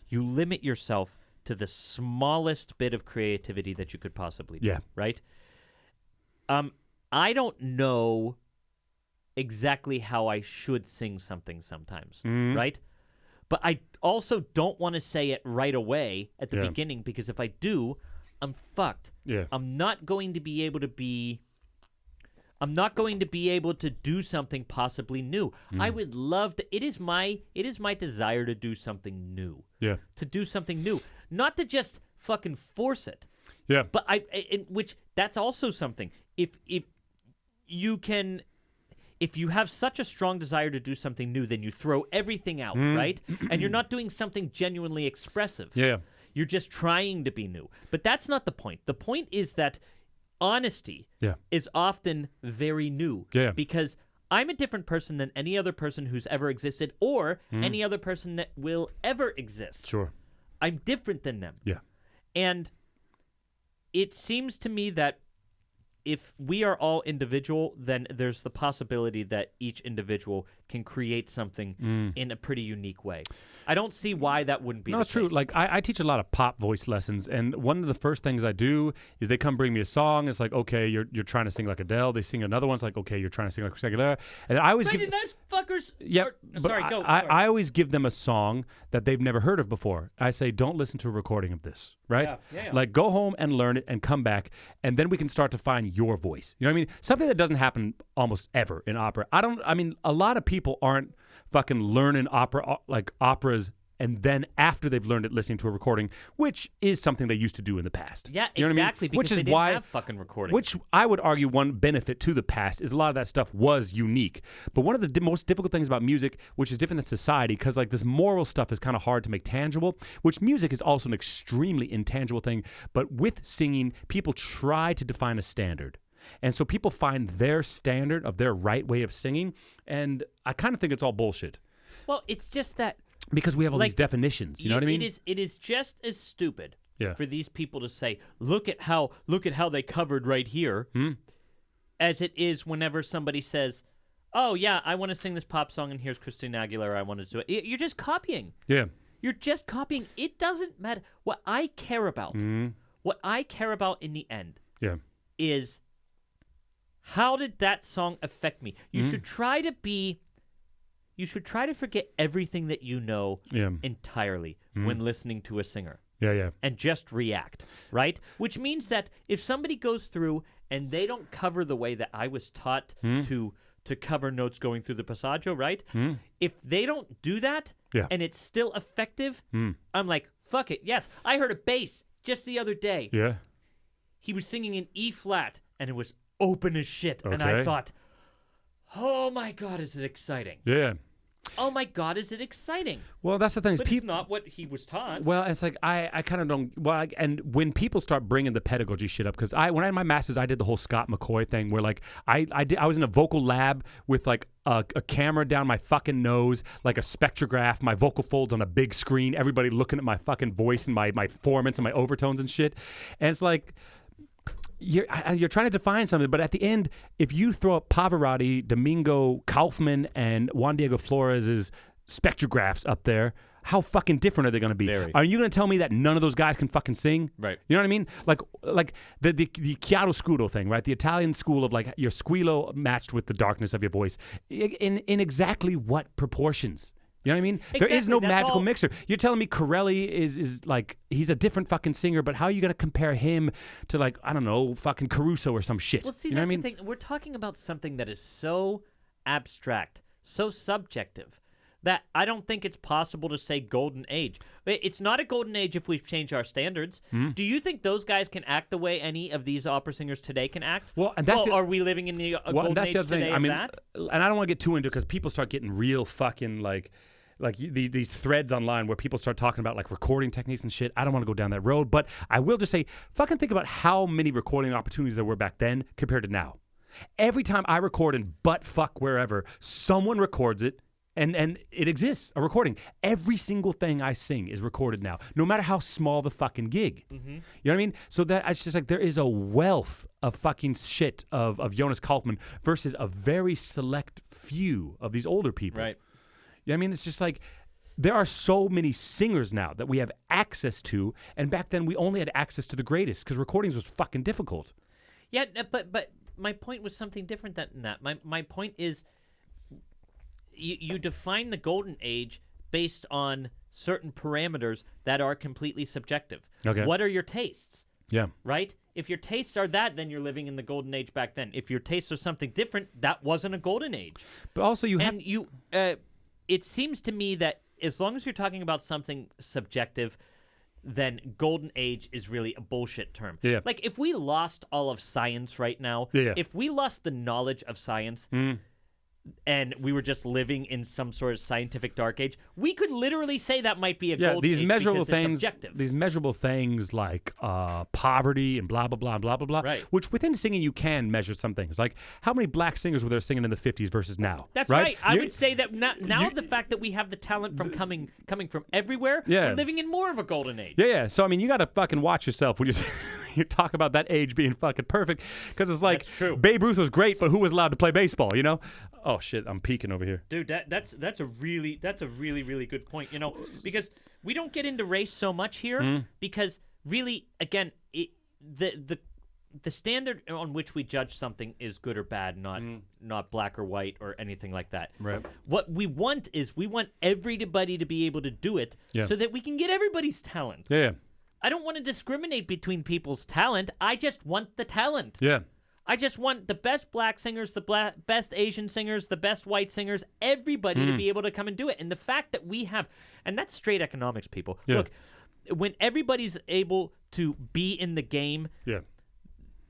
[SPEAKER 2] you limit yourself to the smallest bit of creativity that you could possibly do, right? I don't know exactly how I should sing something sometimes, right? But I also don't want to say it right away at the beginning, because if I do, I'm fucked.
[SPEAKER 1] Yeah.
[SPEAKER 2] I'm not going to be able to do something possibly new. I would love to. It is my desire to do something new.
[SPEAKER 1] Yeah.
[SPEAKER 2] To do something new, not to just fucking force it.
[SPEAKER 1] Yeah.
[SPEAKER 2] But that's also something. If you have such a strong desire to do something new, then you throw everything out, right? And you're not doing something genuinely expressive.
[SPEAKER 1] Yeah.
[SPEAKER 2] You're just trying to be new. But that's not the point. The point is that honesty is often very new.
[SPEAKER 1] Yeah.
[SPEAKER 2] Because I'm a different person than any other person who's ever existed, or any other person that will ever exist.
[SPEAKER 1] Sure.
[SPEAKER 2] I'm different than them.
[SPEAKER 1] Yeah.
[SPEAKER 2] And it seems to me that if we are all individual, then there's the possibility that each individual can create something in a pretty unique way. I don't see why that wouldn't be the case.
[SPEAKER 1] No, it's true. Like, I teach a lot of pop voice lessons, and one of the first things I do is they come bring me a song. It's like, okay, you're trying to sing like Adele. They sing another one. It's like, okay, you're trying to sing like Secular. And I always give
[SPEAKER 2] those fuckers.
[SPEAKER 1] Yeah,
[SPEAKER 2] Sorry, go.
[SPEAKER 1] I always give them a song that they've never heard of before. I say, don't listen to a recording of this, right?
[SPEAKER 2] Yeah.
[SPEAKER 1] Like, go home and learn it and come back, and then we can start to find your voice. You know what I mean? Something that doesn't happen almost ever in opera. A lot of people aren't fucking learning operas, and then after they've learned it, listening to a recording, which is something they used to do in the past.
[SPEAKER 2] Yeah,
[SPEAKER 1] you know
[SPEAKER 2] exactly.
[SPEAKER 1] What I mean?
[SPEAKER 2] Because they didn't have fucking recordings.
[SPEAKER 1] Which I would argue one benefit to the past is a lot of that stuff was unique. But one of the most difficult things about music, which is different than society, because like this moral stuff is kind of hard to make tangible, which music is also an extremely intangible thing. But with singing, people try to define a standard. And so people find their standard of their right way of singing, and I kind of think it's all bullshit.
[SPEAKER 2] Well, it's just that
[SPEAKER 1] because we have all these definitions, you know what I mean?
[SPEAKER 2] It is just as stupid
[SPEAKER 1] Yeah.
[SPEAKER 2] for these people to say, look at how they covered right here, as it is whenever somebody says, oh, yeah, I want to sing this pop song, and here's Christina Aguilera, I want to do it. You're just copying.
[SPEAKER 1] Yeah.
[SPEAKER 2] You're just copying. It doesn't matter. What I care about, in the end, is how did that song affect me? You should try to forget everything that you know entirely when listening to a singer. and just react, right? Which means that if somebody goes through and they don't cover the way that I was taught to cover notes going through the passaggio, right? If they don't do that and it's still effective, I'm like, fuck it. Yes, I heard a bass just the other day.
[SPEAKER 1] Yeah.
[SPEAKER 2] He was singing in E flat and it was open as shit.
[SPEAKER 1] Okay.
[SPEAKER 2] And I thought, oh my God, is it exciting?
[SPEAKER 1] Yeah.
[SPEAKER 2] Oh my God, is it exciting?
[SPEAKER 1] Well, that's the thing.
[SPEAKER 2] But it's not what he was taught.
[SPEAKER 1] Well, it's like I kind of don't. Well, and when people start bringing the pedagogy shit up, because when I had my master's, I did the whole Scott McCoy thing, where like I was in a vocal lab with like a camera down my fucking nose, like a spectrograph, my vocal folds on a big screen, everybody looking at my fucking voice and my formants and my overtones and shit, and it's like. You're trying to define something, but at the end, if you throw up Pavarotti, Domingo, Kaufman, and Juan Diego Flores' spectrographs up there, how fucking different are they going to be?
[SPEAKER 2] Very.
[SPEAKER 1] Are you going to tell me that none of those guys can fucking sing?
[SPEAKER 2] Right.
[SPEAKER 1] You know what I mean? Like the chiaroscuro thing, right? The Italian school of like your squillo matched with the darkness of your voice. In exactly what proportions? You know what I mean?
[SPEAKER 2] Exactly,
[SPEAKER 1] there is no
[SPEAKER 2] that's
[SPEAKER 1] magical
[SPEAKER 2] all.
[SPEAKER 1] mixer. You're telling me Corelli is like, he's a different fucking singer, but how are you going to compare him to like, I don't know, fucking Caruso or some shit?
[SPEAKER 2] Well, see,
[SPEAKER 1] you know
[SPEAKER 2] that's
[SPEAKER 1] what I mean?
[SPEAKER 2] the thing. We're talking about something that is so abstract, so subjective, that I don't think it's possible to say golden age. It's not a golden age if we've changed our standards. Do you think those guys can act the way any of these opera singers today can act?
[SPEAKER 1] Well, and that's
[SPEAKER 2] are we living in the golden age today of that?
[SPEAKER 1] And I don't want to get too into it because people start getting real fucking like these threads online where people start talking about like recording techniques and shit. I don't want to go down that road, but I will just say, fucking think about how many recording opportunities there were back then compared to now. Every time I record in butt fuck wherever, someone records it. And it exists, a recording. Every single thing I sing is recorded now, no matter how small the fucking gig. You know what I mean? So that it's just like there is a wealth of fucking shit of Jonas Kaufman versus a very select few of these older people.
[SPEAKER 2] Right.
[SPEAKER 1] You know what I mean? It's just like there are so many singers now that we have access to, and back then we only had access to the greatest because recordings was fucking difficult.
[SPEAKER 2] Yeah, but my point was something different than that. My point is, you define the golden age based on certain parameters that are completely subjective.
[SPEAKER 1] Okay.
[SPEAKER 2] What are your tastes?
[SPEAKER 1] Yeah.
[SPEAKER 2] Right? If your tastes are that, then you're living in the golden age back then. If your tastes are something different, that wasn't a golden age.
[SPEAKER 1] But also
[SPEAKER 2] it seems to me that as long as you're talking about something subjective, then golden age is really a bullshit term.
[SPEAKER 1] Yeah.
[SPEAKER 2] Like if we lost all of science right now, if we lost the knowledge of science, and we were just living in some sort of scientific dark age, we could literally say that might be a golden age because it's objective.
[SPEAKER 1] These measurable things like poverty and blah, blah, blah, blah, blah, blah,
[SPEAKER 2] right.
[SPEAKER 1] Which within singing you can measure some things. Like how many black singers were there singing in the 50s versus now?
[SPEAKER 2] That's right. I would say that now the fact that we have the talent from coming from everywhere, we're living in more of a golden age.
[SPEAKER 1] Yeah. So, I mean, you got to fucking watch yourself when you... You talk about that age being fucking perfect because it's like Babe Ruth was great, but who was allowed to play baseball? You know? Oh shit, I'm peeking over here,
[SPEAKER 2] dude. That's a really really good point. You know, because we don't get into race so much here because really, again, the standard on which we judge something is good or bad, not black or white or anything like that.
[SPEAKER 1] Right.
[SPEAKER 2] What we want is everybody to be able to do it so that we can get everybody's talent.
[SPEAKER 1] Yeah.
[SPEAKER 2] I don't want to discriminate between people's talent. I just want the talent.
[SPEAKER 1] Yeah.
[SPEAKER 2] I just want the best black singers, the best Asian singers, the best white singers, everybody to be able to come and do it. And the fact that we have, and that's straight economics, people. Yeah. Look, when everybody's able to be in the game,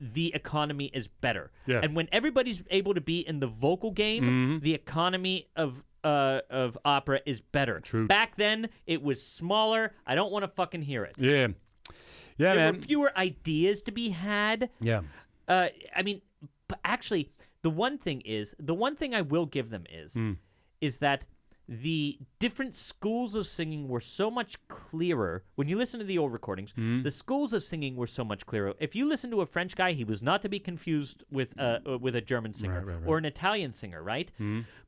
[SPEAKER 2] the economy is better. Yeah. And when everybody's able to be in the vocal game, the economy of opera is better.
[SPEAKER 1] True.
[SPEAKER 2] Back then, it was smaller. I don't want to fucking hear it.
[SPEAKER 1] Yeah. Yeah,
[SPEAKER 2] there were fewer ideas to be had.
[SPEAKER 1] Yeah.
[SPEAKER 2] I mean, but actually, the one thing I will give them is that the different schools of singing were so much clearer. When you listen to the old recordings, the schools of singing were so much clearer. If you listen to a French guy, he was not to be confused with a German singer or an Italian singer, right?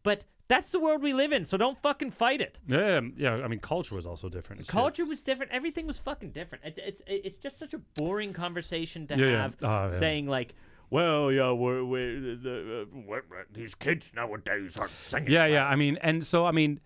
[SPEAKER 2] But that's the world we live in, so don't fucking fight it.
[SPEAKER 1] Yeah. I mean, culture was also different.
[SPEAKER 2] Culture was different. Everything was fucking different. It's just such a boring conversation to have, saying like, well, these kids nowadays aren't singing.
[SPEAKER 1] Yeah. I mean, and so, I mean,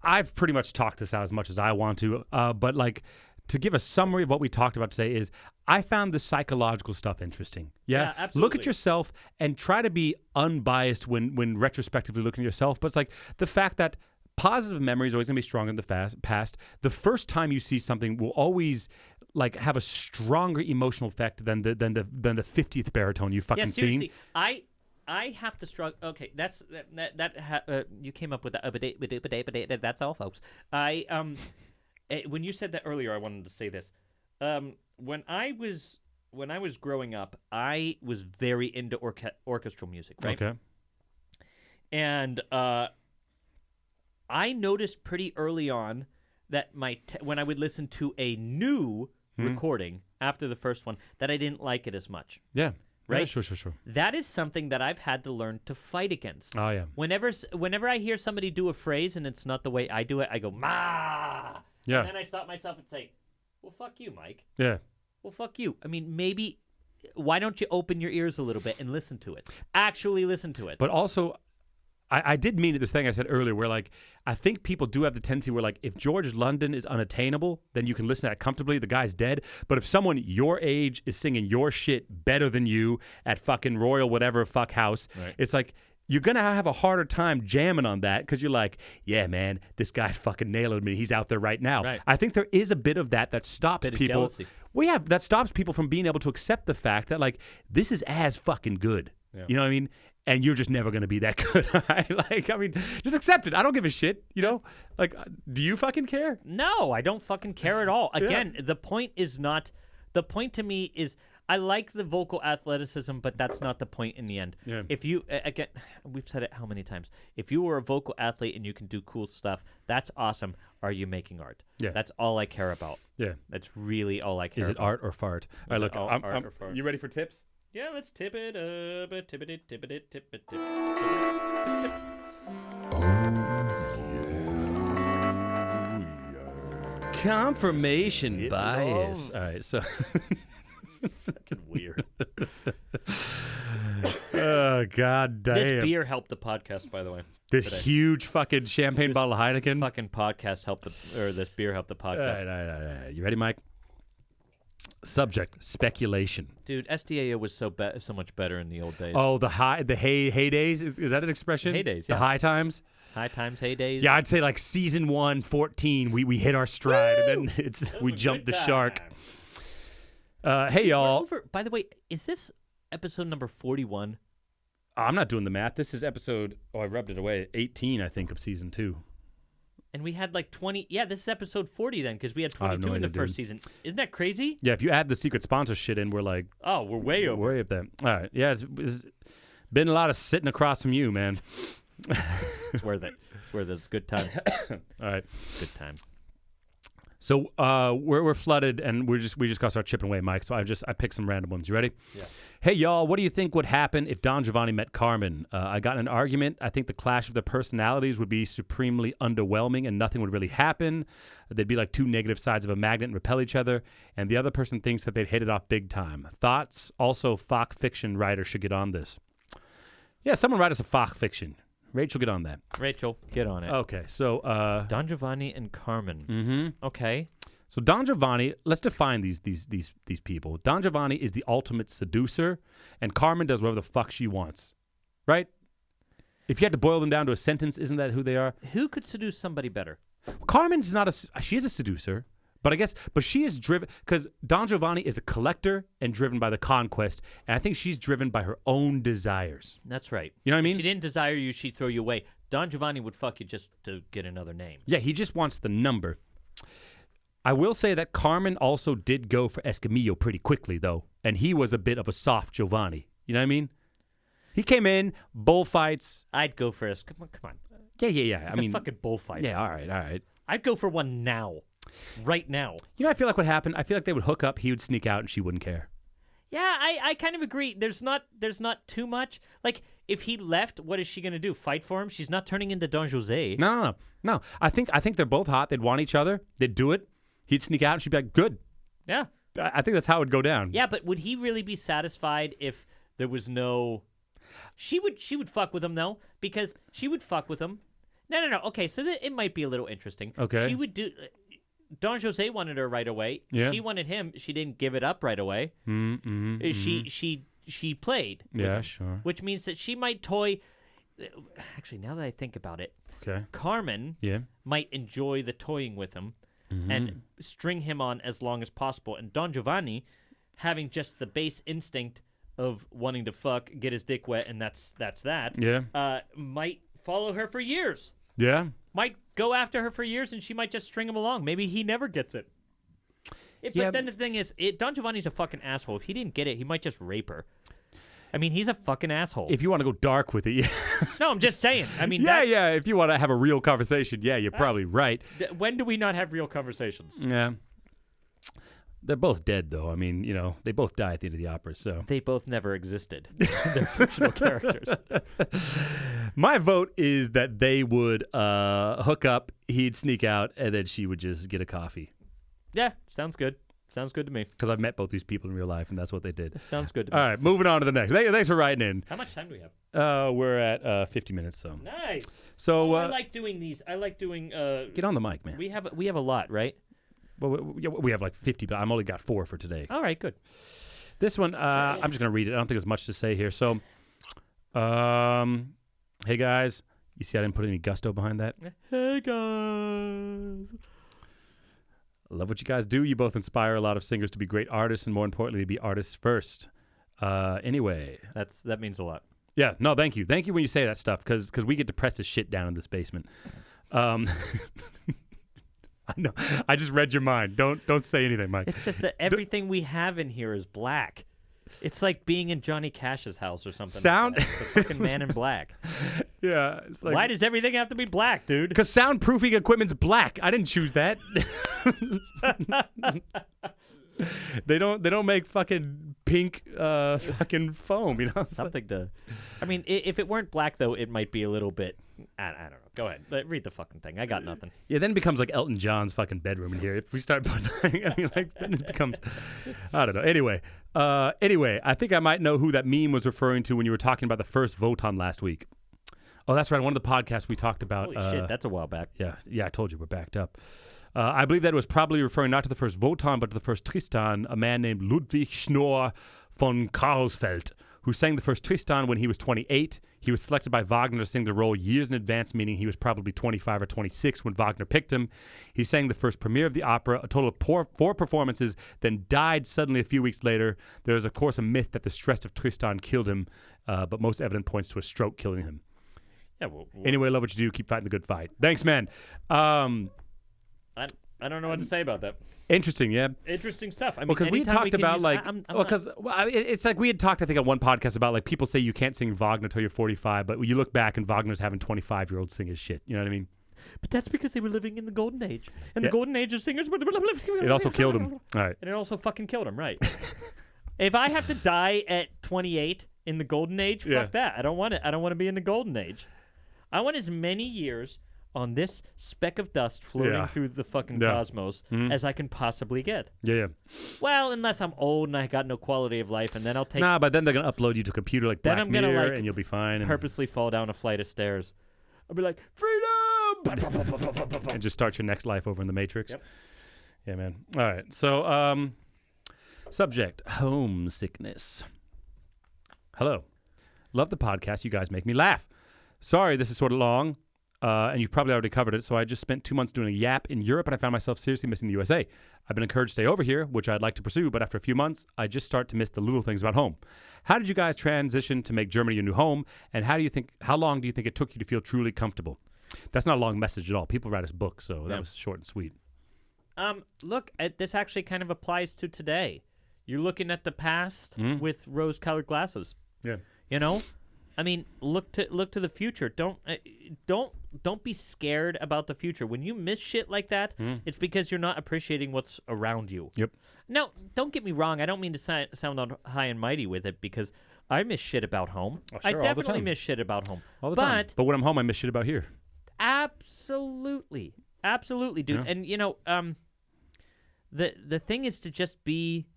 [SPEAKER 1] I've pretty much talked this out as much as I want to, but like, to give a summary of what we talked about today is I found the psychological stuff interesting. Yeah,
[SPEAKER 2] absolutely.
[SPEAKER 1] Look at yourself and try to be unbiased when retrospectively looking at yourself. But it's like the fact that positive memory is always going to be stronger in the past. The first time you see something will always like have a stronger emotional effect than the 50th baritone you've fucking seen.
[SPEAKER 2] I have to struggle. Okay, you came up with that. That's all, folks. When you said that earlier, I wanted to say this. When I was growing up, I was very into orchestral music, right?
[SPEAKER 1] Okay.
[SPEAKER 2] And I noticed pretty early on that when I would listen to a new recording after the first one, that I didn't like it as much.
[SPEAKER 1] Yeah.
[SPEAKER 2] Right?
[SPEAKER 1] Yeah, sure.
[SPEAKER 2] That is something that I've had to learn to fight against.
[SPEAKER 1] Oh, yeah.
[SPEAKER 2] Whenever I hear somebody do a phrase and it's not the way I do it, I go, ma!
[SPEAKER 1] Yeah.
[SPEAKER 2] And then I stop myself and say, well, fuck you, Mike.
[SPEAKER 1] Yeah.
[SPEAKER 2] Well, fuck you. I mean, maybe, why don't you open your ears a little bit and listen to it? Actually listen to it.
[SPEAKER 1] But also, I did mean this thing I said earlier where, like, I think people do have the tendency where, like, if George London is unattainable, then you can listen to that comfortably. The guy's dead. But if someone your age is singing your shit better than you at fucking Royal whatever fuck house, right. It's like you're going to have a harder time jamming on that because you're like, yeah, man, this guy's fucking nailing me. He's out there right now. Right. I think there is a bit of that stops people. That stops people from being able to accept the fact that, like, this is as fucking good. Yeah. You know what I mean? And you're just never going to be that good. Just accept it. I don't give a shit, you know? Like, do you fucking care?
[SPEAKER 2] No, I don't fucking care at all. Again, the point to me is I like the vocal athleticism, but that's not the point in the end. Yeah. If you, again, we've said it how many times? If you were a vocal athlete and you can do cool stuff, that's awesome. Are you making art? Yeah. That's all I care about. Yeah. That's really all I care about.
[SPEAKER 1] Is it art or fart? All right, look, art or fart? You ready for tips?
[SPEAKER 2] Yeah, let's tip it up. Tip it.
[SPEAKER 1] Oh, yeah. Confirmation bias. All right, so.
[SPEAKER 2] Fucking weird.
[SPEAKER 1] Oh, God damn.
[SPEAKER 2] This beer helped the podcast, by the way.
[SPEAKER 1] This huge fucking champagne bottle of Heineken.
[SPEAKER 2] Fucking podcast helped this beer helped the podcast.
[SPEAKER 1] All right. You ready, Mike? Subject, speculation.
[SPEAKER 2] Dude, SDAO was so much better in the old days.
[SPEAKER 1] Oh, the heydays? Is that an expression?
[SPEAKER 2] Heydays,
[SPEAKER 1] yeah. The high times?
[SPEAKER 2] High times, heydays.
[SPEAKER 1] Yeah, I'd say like season 1, 14, we hit our stride, and then we jumped the shark. Hey, y'all.
[SPEAKER 2] By the way, is this episode number 41?
[SPEAKER 1] I'm not doing the math. This is episode, I rubbed it away, 18, I think, of season 2.
[SPEAKER 2] And we had like 20. Yeah, this is episode 40 then, because we had 22 in the first season. Isn't that crazy?
[SPEAKER 1] Yeah, if you add the secret sponsor shit in, we're like...
[SPEAKER 2] Oh, we're way over.
[SPEAKER 1] Way up there. All right. Yeah, it's been a lot of sitting across from you, man.
[SPEAKER 2] It's worth it. It's a good time.
[SPEAKER 1] All right.
[SPEAKER 2] Good time.
[SPEAKER 1] So we're flooded, and we just gotta start chipping away, Mike. So I picked some random ones. You ready?
[SPEAKER 2] Yeah.
[SPEAKER 1] Hey, y'all, what do you think would happen if Don Giovanni met Carmen? I got in an argument. I think the clash of their personalities would be supremely underwhelming, and nothing would really happen. They'd be like two negative sides of a magnet and repel each other, and the other person thinks that they'd hit it off big time. Thoughts? Also, FOC fiction writer should get on this. Yeah, someone write us a FOC fiction. Rachel, get on that.
[SPEAKER 2] Rachel, get on it.
[SPEAKER 1] Okay, so...
[SPEAKER 2] Don Giovanni and Carmen.
[SPEAKER 1] Mm-hmm.
[SPEAKER 2] Okay.
[SPEAKER 1] So Don Giovanni, let's define these people. Don Giovanni is the ultimate seducer, and Carmen does whatever the fuck she wants. Right? If you had to boil them down to a sentence, isn't that who they are?
[SPEAKER 2] Who could seduce somebody better?
[SPEAKER 1] Carmen's not she is a seducer, but she is driven, because Don Giovanni is a collector and driven by the conquest, and I think she's driven by her own desires.
[SPEAKER 2] That's right.
[SPEAKER 1] You know what I mean?
[SPEAKER 2] If she didn't desire you, she'd throw you away. Don Giovanni would fuck you just to get another name.
[SPEAKER 1] Yeah, he just wants the number. I will say that Carmen also did go for Escamillo pretty quickly, though, and he was a bit of a soft Giovanni. You know what I mean? He came in, bullfights.
[SPEAKER 2] I'd go for Come on.
[SPEAKER 1] Yeah.
[SPEAKER 2] It's a fucking bullfight.
[SPEAKER 1] Yeah, all right.
[SPEAKER 2] I'd go for one now. Right now.
[SPEAKER 1] You know, I feel like what happened, I feel like they would hook up, he would sneak out, and she wouldn't care.
[SPEAKER 2] Yeah, I kind of agree. There's not too much. Like, if he left, what is she going to do? Fight for him? She's not turning into Don Jose.
[SPEAKER 1] No. I think they're both hot. They'd want each other. They'd do it. He'd sneak out, and she'd be like, good.
[SPEAKER 2] Yeah.
[SPEAKER 1] I think that's how it would go down.
[SPEAKER 2] Yeah, but would he really be satisfied if there was no... She would fuck with him, though, because she would fuck with him. No. Okay, so it might be a little interesting.
[SPEAKER 1] Okay.
[SPEAKER 2] She would do... Don Jose wanted her right away.
[SPEAKER 1] Yeah.
[SPEAKER 2] She wanted him. She didn't give it up right away. She played. With him,
[SPEAKER 1] sure.
[SPEAKER 2] Which means that she might toy. Actually, now that I think about it,
[SPEAKER 1] okay.
[SPEAKER 2] Carmen might enjoy the toying with him and string him on as long as possible. And Don Giovanni, having just the base instinct of wanting to fuck, get his dick wet, and that's that.
[SPEAKER 1] Yeah.
[SPEAKER 2] Might follow her for years.
[SPEAKER 1] Yeah.
[SPEAKER 2] Might go after her for years, and she might just string him along. Maybe he never gets it. But then the thing is, Don Giovanni's a fucking asshole. If he didn't get it, he might just rape her. I mean, he's a fucking asshole.
[SPEAKER 1] If you want to go dark with it, yeah.
[SPEAKER 2] No, I'm just saying. I mean,
[SPEAKER 1] yeah. If you want to have a real conversation, yeah, you're probably right.
[SPEAKER 2] When do we not have real conversations?
[SPEAKER 1] Yeah. They're both dead, though. I mean, they both die at the end of the opera, so.
[SPEAKER 2] They both never existed. They're fictional characters.
[SPEAKER 1] My vote is that they would hook up, he'd sneak out, and then she would just get a coffee.
[SPEAKER 2] Yeah, sounds good. Sounds good to me.
[SPEAKER 1] Because I've met both these people in real life, and that's what they did.
[SPEAKER 2] Sounds good to me.
[SPEAKER 1] All right, moving on to the next. Thanks for writing in.
[SPEAKER 2] How much time do we have?
[SPEAKER 1] We're at 50 minutes, so.
[SPEAKER 2] Nice.
[SPEAKER 1] So
[SPEAKER 2] I like doing these. I like doing.
[SPEAKER 1] Get on the mic, man.
[SPEAKER 2] We have a lot, right?
[SPEAKER 1] Well, we have like 50, but I've only got 4 for today.
[SPEAKER 2] All right, good.
[SPEAKER 1] This one, I'm just going to read it. I don't think there's much to say here. So, hey, guys. You see I didn't put any gusto behind that?
[SPEAKER 2] Hey, guys.
[SPEAKER 1] I love what you guys do. You both inspire a lot of singers to be great artists and, more importantly, to be artists first. Anyway.
[SPEAKER 2] That means a lot.
[SPEAKER 1] Yeah. No, thank you. Thank you when you say that stuff because we get depressed as shit down in this basement. I know. I just read your mind. Don't say anything, Mike.
[SPEAKER 2] It's just that everything we have in here is black. It's like being in Johnny Cash's house or something.
[SPEAKER 1] Sound?
[SPEAKER 2] Like the fucking Man in Black.
[SPEAKER 1] Yeah. It's like,
[SPEAKER 2] why does everything have to be black, dude?
[SPEAKER 1] Because soundproofing equipment's black. I didn't choose that. They don't make fucking pink fucking foam,
[SPEAKER 2] Something to. I mean, if it weren't black though, it might be a little bit. I don't know. Go ahead, read the fucking thing. I got nothing.
[SPEAKER 1] Yeah, then it becomes like Elton John's fucking bedroom in here. If we start putting, then it becomes. I don't know. Anyway, I think I might know who that meme was referring to when you were talking about the first Voton last week. Oh, that's right. One of the podcasts we talked about.
[SPEAKER 2] Holy shit, that's a while back.
[SPEAKER 1] Yeah. I told you we're backed up. I believe that it was probably referring not to the first Wotan, but to the first Tristan, a man named Ludwig Schnorr von Karlsfeld, who sang the first Tristan when he was 28. He was selected by Wagner to sing the role years in advance, meaning he was probably 25 or 26 when Wagner picked him. He sang the first premiere of the opera, a total of 4 performances, then died suddenly a few weeks later. There is, of course, a myth that the stress of Tristan killed him, but most evidence points to a stroke killing him.
[SPEAKER 2] Yeah.
[SPEAKER 1] Anyway, love what you do. Keep fighting the good fight. Thanks, man.
[SPEAKER 2] I don't know what to say about that.
[SPEAKER 1] Interesting, yeah.
[SPEAKER 2] Interesting stuff. I mean,
[SPEAKER 1] because we talked about it's like we had talked, I think, on one podcast about like people say you can't sing Wagner until you're 45, but you look back and Wagner's having 25-year-olds sing his shit. You know what I mean?
[SPEAKER 2] But that's because they were living in the golden age, and the golden age of singers.
[SPEAKER 1] It also killed him. All right,
[SPEAKER 2] and it also fucking killed him. Right. If I have to die at 28 in the golden age, fuck that. I don't want it. I don't want to be in the golden age. I want as many years on this speck of dust floating through the fucking cosmos as I can possibly get.
[SPEAKER 1] Yeah.
[SPEAKER 2] Well, unless I'm old and I got no quality of life, and then I'll take.
[SPEAKER 1] Nah, but then they're gonna upload you to a computer like Black Mirror, and you'll be fine.
[SPEAKER 2] Purposely fall down a flight of stairs. I'll be like, freedom,
[SPEAKER 1] and just start your next life over in the Matrix.
[SPEAKER 2] Yep.
[SPEAKER 1] Yeah, man. All right. So, subject: homesickness. Hello. Love the podcast. You guys make me laugh. Sorry, this is sort of long. And you've probably already covered it, so I just spent 2 months doing a YAP in Europe, and I found myself seriously missing the USA. I've been encouraged to stay over here, which I'd like to pursue, but after a few months, I just start to miss the little things about home. How did you guys transition to make Germany your new home, and how long do you think it took you to feel truly comfortable? That's not a long message at all. People write us books, so that was short and sweet.
[SPEAKER 2] Look, this actually kind of applies to today. You're looking at the past with rose-colored glasses.
[SPEAKER 1] Yeah.
[SPEAKER 2] You know? I mean, look to the future. Don't be scared about the future. When you miss shit like that, it's because you're not appreciating what's around you.
[SPEAKER 1] Yep.
[SPEAKER 2] Now, don't get me wrong. I don't mean to sound all high and mighty with it because I miss shit about home.
[SPEAKER 1] Oh, sure,
[SPEAKER 2] I definitely miss shit about home.
[SPEAKER 1] All the time. But when I'm home, I miss shit about here.
[SPEAKER 2] Absolutely, dude. Yeah. And you know, the thing is to just be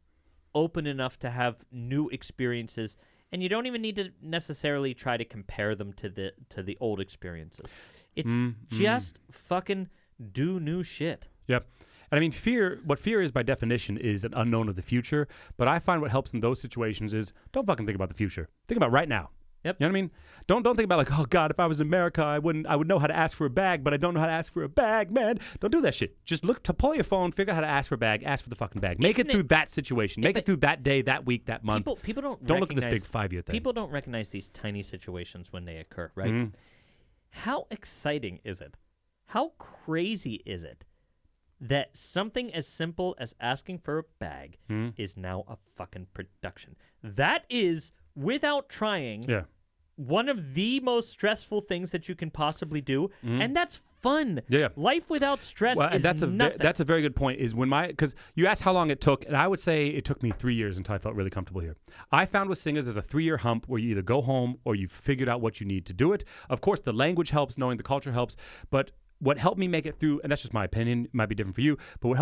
[SPEAKER 2] open enough to have new experiences. And you don't even need to necessarily try to compare them to the old experiences. It's just fucking do new shit.
[SPEAKER 1] Yep. And I mean, what fear is by definition is an unknown of the future. But I find what helps in those situations is don't fucking think about the future. Think about right now.
[SPEAKER 2] Yep.
[SPEAKER 1] You know what I mean? Don't think about like, oh God, if I was in America, I would know how to ask for a bag, but I don't know how to ask for a bag, man. Don't do that shit. Just pull your phone, figure out how to ask for a bag, ask for the fucking bag. Make it through that situation. Make it through that day, that week, that month.
[SPEAKER 2] People
[SPEAKER 1] don't look at this big 5-year thing.
[SPEAKER 2] People don't recognize these tiny situations when they occur, right?
[SPEAKER 1] Mm-hmm.
[SPEAKER 2] How exciting is it? How crazy is it that something as simple as asking for a bag is now a fucking production? That is, without trying, one of the most stressful things that you can possibly do, and that's fun.
[SPEAKER 1] Yeah.
[SPEAKER 2] Life without stress is nothing.
[SPEAKER 1] That's a very good point. Is because you asked how long it took, and I would say it took me 3 years until I felt really comfortable here. I found with singers there's a 3-year hump where you either go home or you've figured out what you need to do it. Of course, the language helps, knowing the culture helps, but what helped me make it through, and that's just my opinion, it might be different for you, but what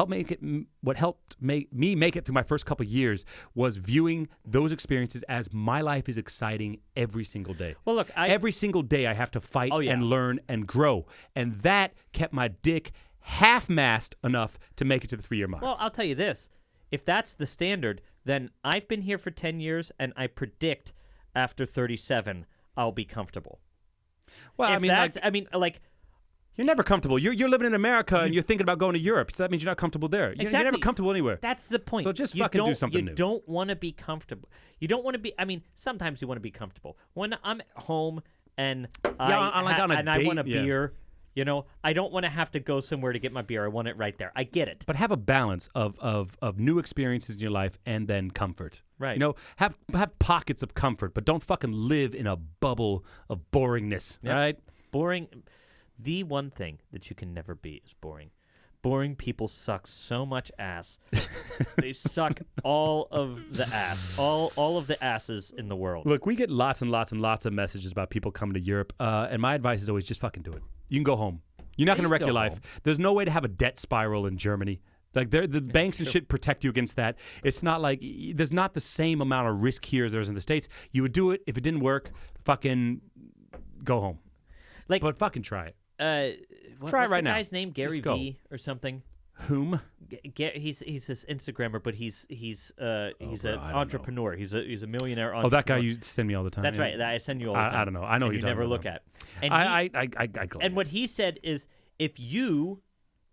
[SPEAKER 1] helped me make it through my first couple of years was viewing those experiences as my life is exciting every single day.
[SPEAKER 2] Well, look,
[SPEAKER 1] every single day I have to fight and learn and grow, and that kept my dick half-mast enough to make it to the 3-year mark.
[SPEAKER 2] Well, I'll tell you this. If that's the standard, then I've been here for 10 years, and I predict after 37 I'll be comfortable.
[SPEAKER 1] Well, you're never comfortable. You're living in America and you're thinking about going to Europe. So that means you're not comfortable there. You're never comfortable anywhere.
[SPEAKER 2] That's the point.
[SPEAKER 1] So just fucking do something new.
[SPEAKER 2] You don't want to be comfortable. You don't want to be. I mean, sometimes you want to be comfortable. When I'm at home and I want a beer, you know, I don't want to have to go somewhere to get my beer. I want it right there. I get it.
[SPEAKER 1] But have a balance of new experiences in your life and then comfort.
[SPEAKER 2] Right.
[SPEAKER 1] You know, have pockets of comfort, but don't fucking live in a bubble of boringness.
[SPEAKER 2] Yep.
[SPEAKER 1] Right?
[SPEAKER 2] Boring. The one thing that you can never be is boring. Boring people suck so much ass. They suck all of the ass, all of the asses in the world.
[SPEAKER 1] Look, we get lots and lots and lots of messages about people coming to Europe, and my advice is always just fucking do it. You can go home. You're not going to wreck your life. There's no way to have a debt spiral in Germany. Like the banks and shit protect you against that. It's not like there's not the same amount of risk here as there is in the States. You would do it if it didn't work. Fucking go home. But fucking try it.
[SPEAKER 2] Try
[SPEAKER 1] it right now.
[SPEAKER 2] Guy's name Gary V or something.
[SPEAKER 1] Whom?
[SPEAKER 2] He's this Instagrammer, but he's an entrepreneur. He's a millionaire entrepreneur.
[SPEAKER 1] Oh, that guy you send me all the time.
[SPEAKER 2] That's right. That I send you all the time.
[SPEAKER 1] I don't know. I know
[SPEAKER 2] you never look at. And
[SPEAKER 1] I
[SPEAKER 2] and what he said is, if you,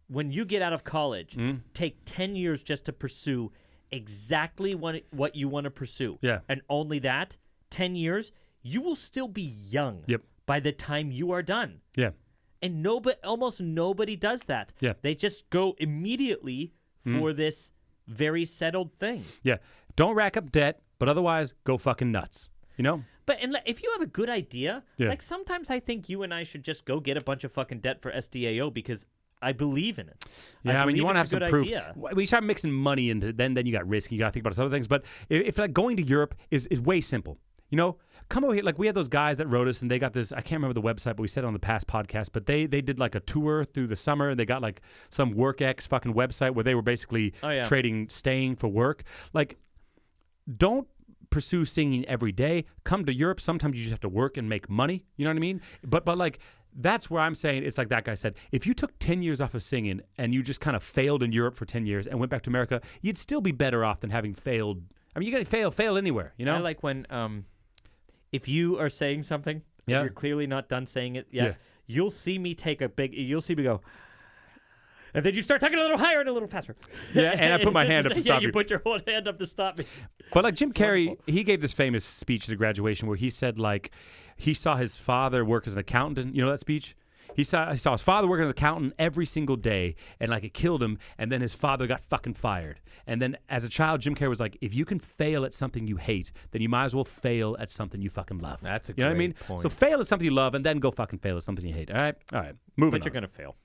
[SPEAKER 2] when you get out of college, take 10 years just to pursue exactly what you want to pursue, and only that 10 years, you will still be young.
[SPEAKER 1] Yep.
[SPEAKER 2] By the time you are done.
[SPEAKER 1] Yeah.
[SPEAKER 2] And almost nobody does that.
[SPEAKER 1] Yeah.
[SPEAKER 2] They just go immediately for this very settled thing.
[SPEAKER 1] Yeah. Don't rack up debt, but otherwise go fucking nuts. You know?
[SPEAKER 2] But if you have a good idea, like sometimes I think you and I should just go get a bunch of fucking debt for SDAO because I believe in it.
[SPEAKER 1] Yeah, I mean, you want to have some proof.
[SPEAKER 2] Idea.
[SPEAKER 1] When you start mixing money into then you got risk. You got to think about some other things. But if like going to Europe is way simple. You know, come over here. Like we had those guys that wrote us, and they got this. I can't remember the website, but we said it on the past podcast. But they did like a tour through the summer, and they got like some WorkX fucking website where they were basically trading staying for work. Like, don't pursue singing every day. Come to Europe. Sometimes you just have to work and make money. You know what I mean? But like that's where I'm saying it's like that guy said. If you took 10 years off of singing and you just kind of failed in Europe for 10 years and went back to America, you'd still be better off than having failed. I mean, you got to fail anywhere. You know?
[SPEAKER 2] I like when if you are saying something and you're clearly not done saying it yet, you'll see me you'll see me go, and then you start talking a little higher and a little faster.
[SPEAKER 1] Yeah, and I put my hand up to stop you.
[SPEAKER 2] You put your whole hand up to stop me.
[SPEAKER 1] But like Jim Carrey, he gave this famous speech at the graduation where he said like he saw his father work as an accountant. You know that speech? He saw his father working as an accountant every single day, and like it killed him. And then his father got fucking fired. And then as a child, Jim Carrey was like, if you can fail at something you hate, then you might as well fail at something you fucking love.
[SPEAKER 2] That's a
[SPEAKER 1] you know what I mean?
[SPEAKER 2] Point.
[SPEAKER 1] So fail at something you love, and then go fucking fail at something you hate. All right, moving.
[SPEAKER 2] But you're gonna fail.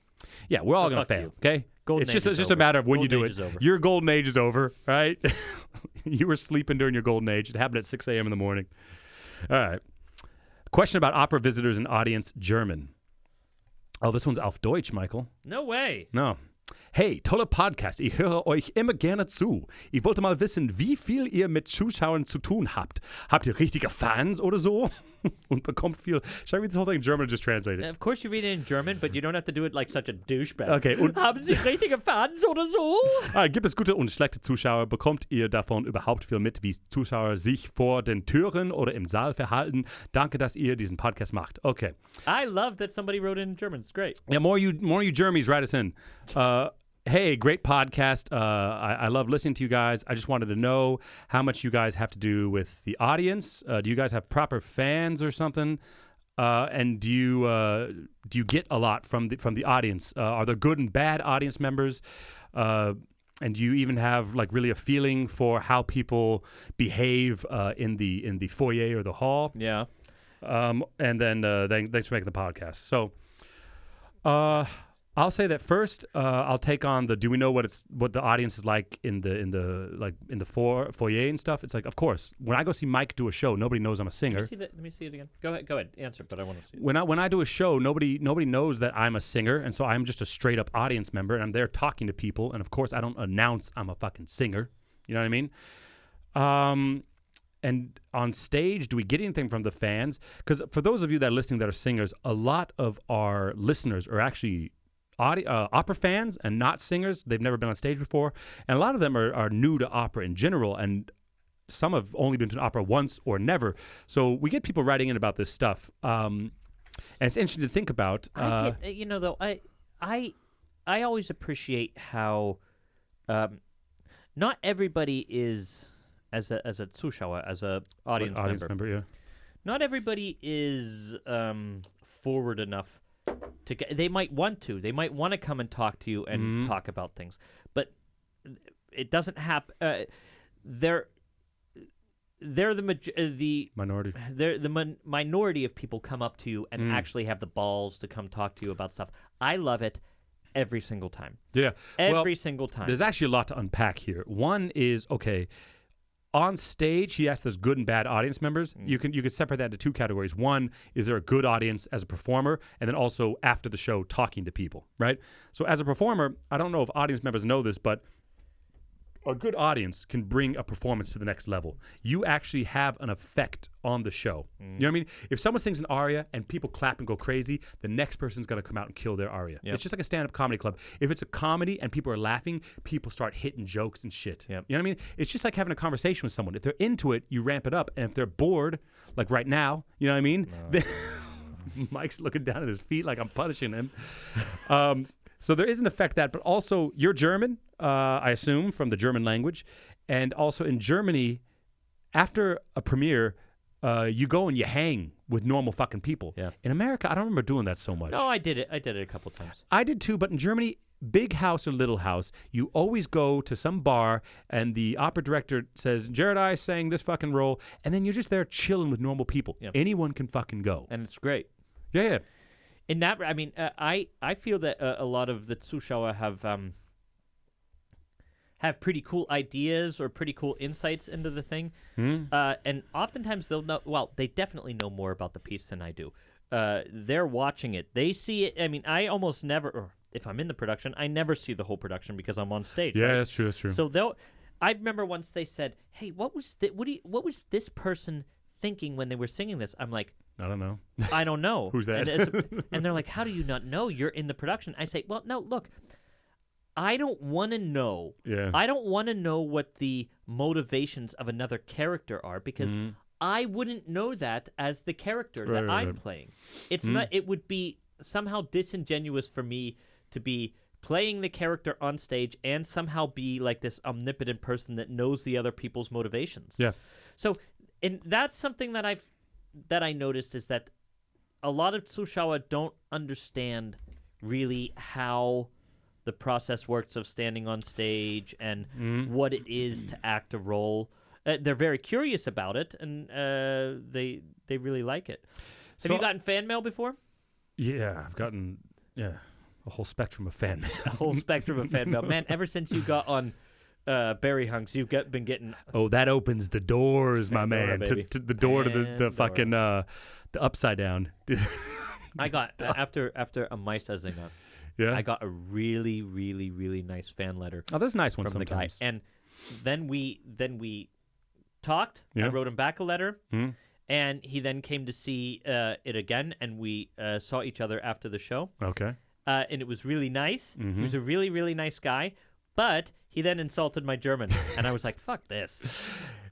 [SPEAKER 1] Yeah, we're all gonna fail.
[SPEAKER 2] You.
[SPEAKER 1] Okay.
[SPEAKER 2] Golden
[SPEAKER 1] it's just a matter of when you do it. Your golden age is over, right? You were sleeping during your golden age. It happened at 6 a.m. in the morning. All right. Question about opera visitors and audience German. Oh, this one's auf Deutsch, Michael.
[SPEAKER 2] No way.
[SPEAKER 1] No. Hey, toller Podcast. Ich höre euch immer gerne zu. Ich wollte mal wissen, wie viel ihr mit Zuschauern zu tun habt. Habt ihr richtige Fans oder so? und bekommt viel. Should I read this whole thing in German or just translate it?
[SPEAKER 2] Of course you read it in German, but you don't have to do it like such a douchebag.
[SPEAKER 1] Okay. Und
[SPEAKER 2] Haben Sie richtige Fans oder so?
[SPEAKER 1] Gibt es gute und schlechte Zuschauer? Bekommt ihr davon überhaupt viel mit, wie Zuschauer sich vor den Türen oder im Saal verhalten? Danke, dass ihr diesen Podcast macht. Okay.
[SPEAKER 2] I love that somebody wrote in German. It's great.
[SPEAKER 1] Yeah, more you Germies write us in. Hey, great podcast. I love listening to you guys. I just wanted to know how much you guys have to do with the audience. Do you guys have proper fans or something? And do you get a lot from the audience? Are there good and bad audience members? And do you even have like really a feeling for how people behave in the foyer or the hall?
[SPEAKER 2] Yeah.
[SPEAKER 1] And then thanks for making the podcast. So, I'll say that first. I'll take on the. Do we know what the audience is like in the foyer and stuff? It's like, of course, when I go see Mike do a show, nobody knows I'm a singer.
[SPEAKER 2] Let me see it again. Go ahead, answer. But I want to see it.
[SPEAKER 1] When I do a show, nobody knows that I'm a singer, and so I'm just a straight up audience member, and I'm there talking to people, and of course, I don't announce I'm a fucking singer. You know what I mean? And on stage, do we get anything from the fans? Because for those of you that are listening that are singers, a lot of our listeners are actually opera fans and not singers. They've never been on stage before. And a lot of them are new to opera in general. And some have only been to an opera once or never. So we get people writing in about this stuff. And it's interesting to think about.
[SPEAKER 2] I always appreciate how not everybody is... As a Zuschauer, as a audience member,
[SPEAKER 1] yeah.
[SPEAKER 2] Not everybody is forward enough to get. They might want to. They might want to come and talk to you and talk about things, but it doesn't happen. They're the
[SPEAKER 1] minority.
[SPEAKER 2] They're the minority of people come up to you and actually have the balls to come talk to you about stuff. I love it. Every single time.
[SPEAKER 1] Yeah.
[SPEAKER 2] Every single time.
[SPEAKER 1] There's actually a lot to unpack here. One is, okay, on stage, he asked those good and bad audience members. You could separate that into two categories. One, is there a good audience as a performer? And then also after the show, talking to people, right? So as a performer, I don't know if audience members know this, but a good audience can bring a performance to the next level. You actually have an effect on the show. You know what I mean? If someone sings an aria and people clap and go crazy, the next person's going to come out and kill their aria. Yep. It's just like a stand-up comedy club. If it's a comedy and people are laughing, people start hitting jokes and shit.
[SPEAKER 2] Yep.
[SPEAKER 1] You know what I mean? It's just like having a conversation with someone. If they're into it, you ramp it up. And if they're bored, like right now, you know what I mean? No. Mike's looking down at his feet like I'm punishing him. So there is an effect that, but also you're German, I assume, from the German language. And also in Germany, after a premiere, you go and you hang with normal fucking people.
[SPEAKER 2] Yeah.
[SPEAKER 1] In America, I don't remember doing that so much.
[SPEAKER 2] No, I did it. I did it a couple times.
[SPEAKER 1] I did too, but in Germany, big house or little house, you always go to some bar and the opera director says, Jared, I sang this fucking role. And then you're just there chilling with normal people.
[SPEAKER 2] Yep.
[SPEAKER 1] Anyone can fucking go.
[SPEAKER 2] And it's great.
[SPEAKER 1] Yeah.
[SPEAKER 2] In that, I mean, I feel that a lot of the Zuschauer have pretty cool ideas or pretty cool insights into the thing, and oftentimes they'll know. Well, they definitely know more about the piece than I do. They're watching it, they see it. I mean, I almost never, or if I'm in the production, I never see the whole production because I'm on stage.
[SPEAKER 1] Yeah,
[SPEAKER 2] right?
[SPEAKER 1] That's true.
[SPEAKER 2] So I remember once they said, "Hey, what was this person thinking when they were singing this?" I'm like,
[SPEAKER 1] I don't know.
[SPEAKER 2] I don't know.
[SPEAKER 1] Who's that?
[SPEAKER 2] And they're like, how do you not know? You're in the production. I say, well, no, look, I don't want to know.
[SPEAKER 1] Yeah.
[SPEAKER 2] I don't want to know what the motivations of another character are because I wouldn't know that as the character that I'm playing. It's not. It would be somehow disingenuous for me to be playing the character on stage and somehow be like this omnipotent person that knows the other people's motivations.
[SPEAKER 1] Yeah.
[SPEAKER 2] So, and that's something that I noticed is that a lot of Zuschauer don't understand really how the process works of standing on stage and what it is to act a role. They're very curious about it, and they really like it. Have you gotten fan mail before?
[SPEAKER 1] Yeah, I've gotten a whole spectrum of fan mail.
[SPEAKER 2] A whole spectrum of fan mail. Man, ever since you got on Berry Hunks, you've been getting...
[SPEAKER 1] Oh, that opens the doors, my man. To the door to the fucking the upside down.
[SPEAKER 2] I got, after a Meistersinger, I got a really, really, really nice fan letter.
[SPEAKER 1] Oh, that's a nice one
[SPEAKER 2] from
[SPEAKER 1] sometimes.
[SPEAKER 2] the guy. And then we talked. I wrote him back a letter. And he then came to see it again, and we saw each other after the show.
[SPEAKER 1] Okay.
[SPEAKER 2] And it was really nice. He was a really, really nice guy. But he then insulted my German, and I was like, fuck this.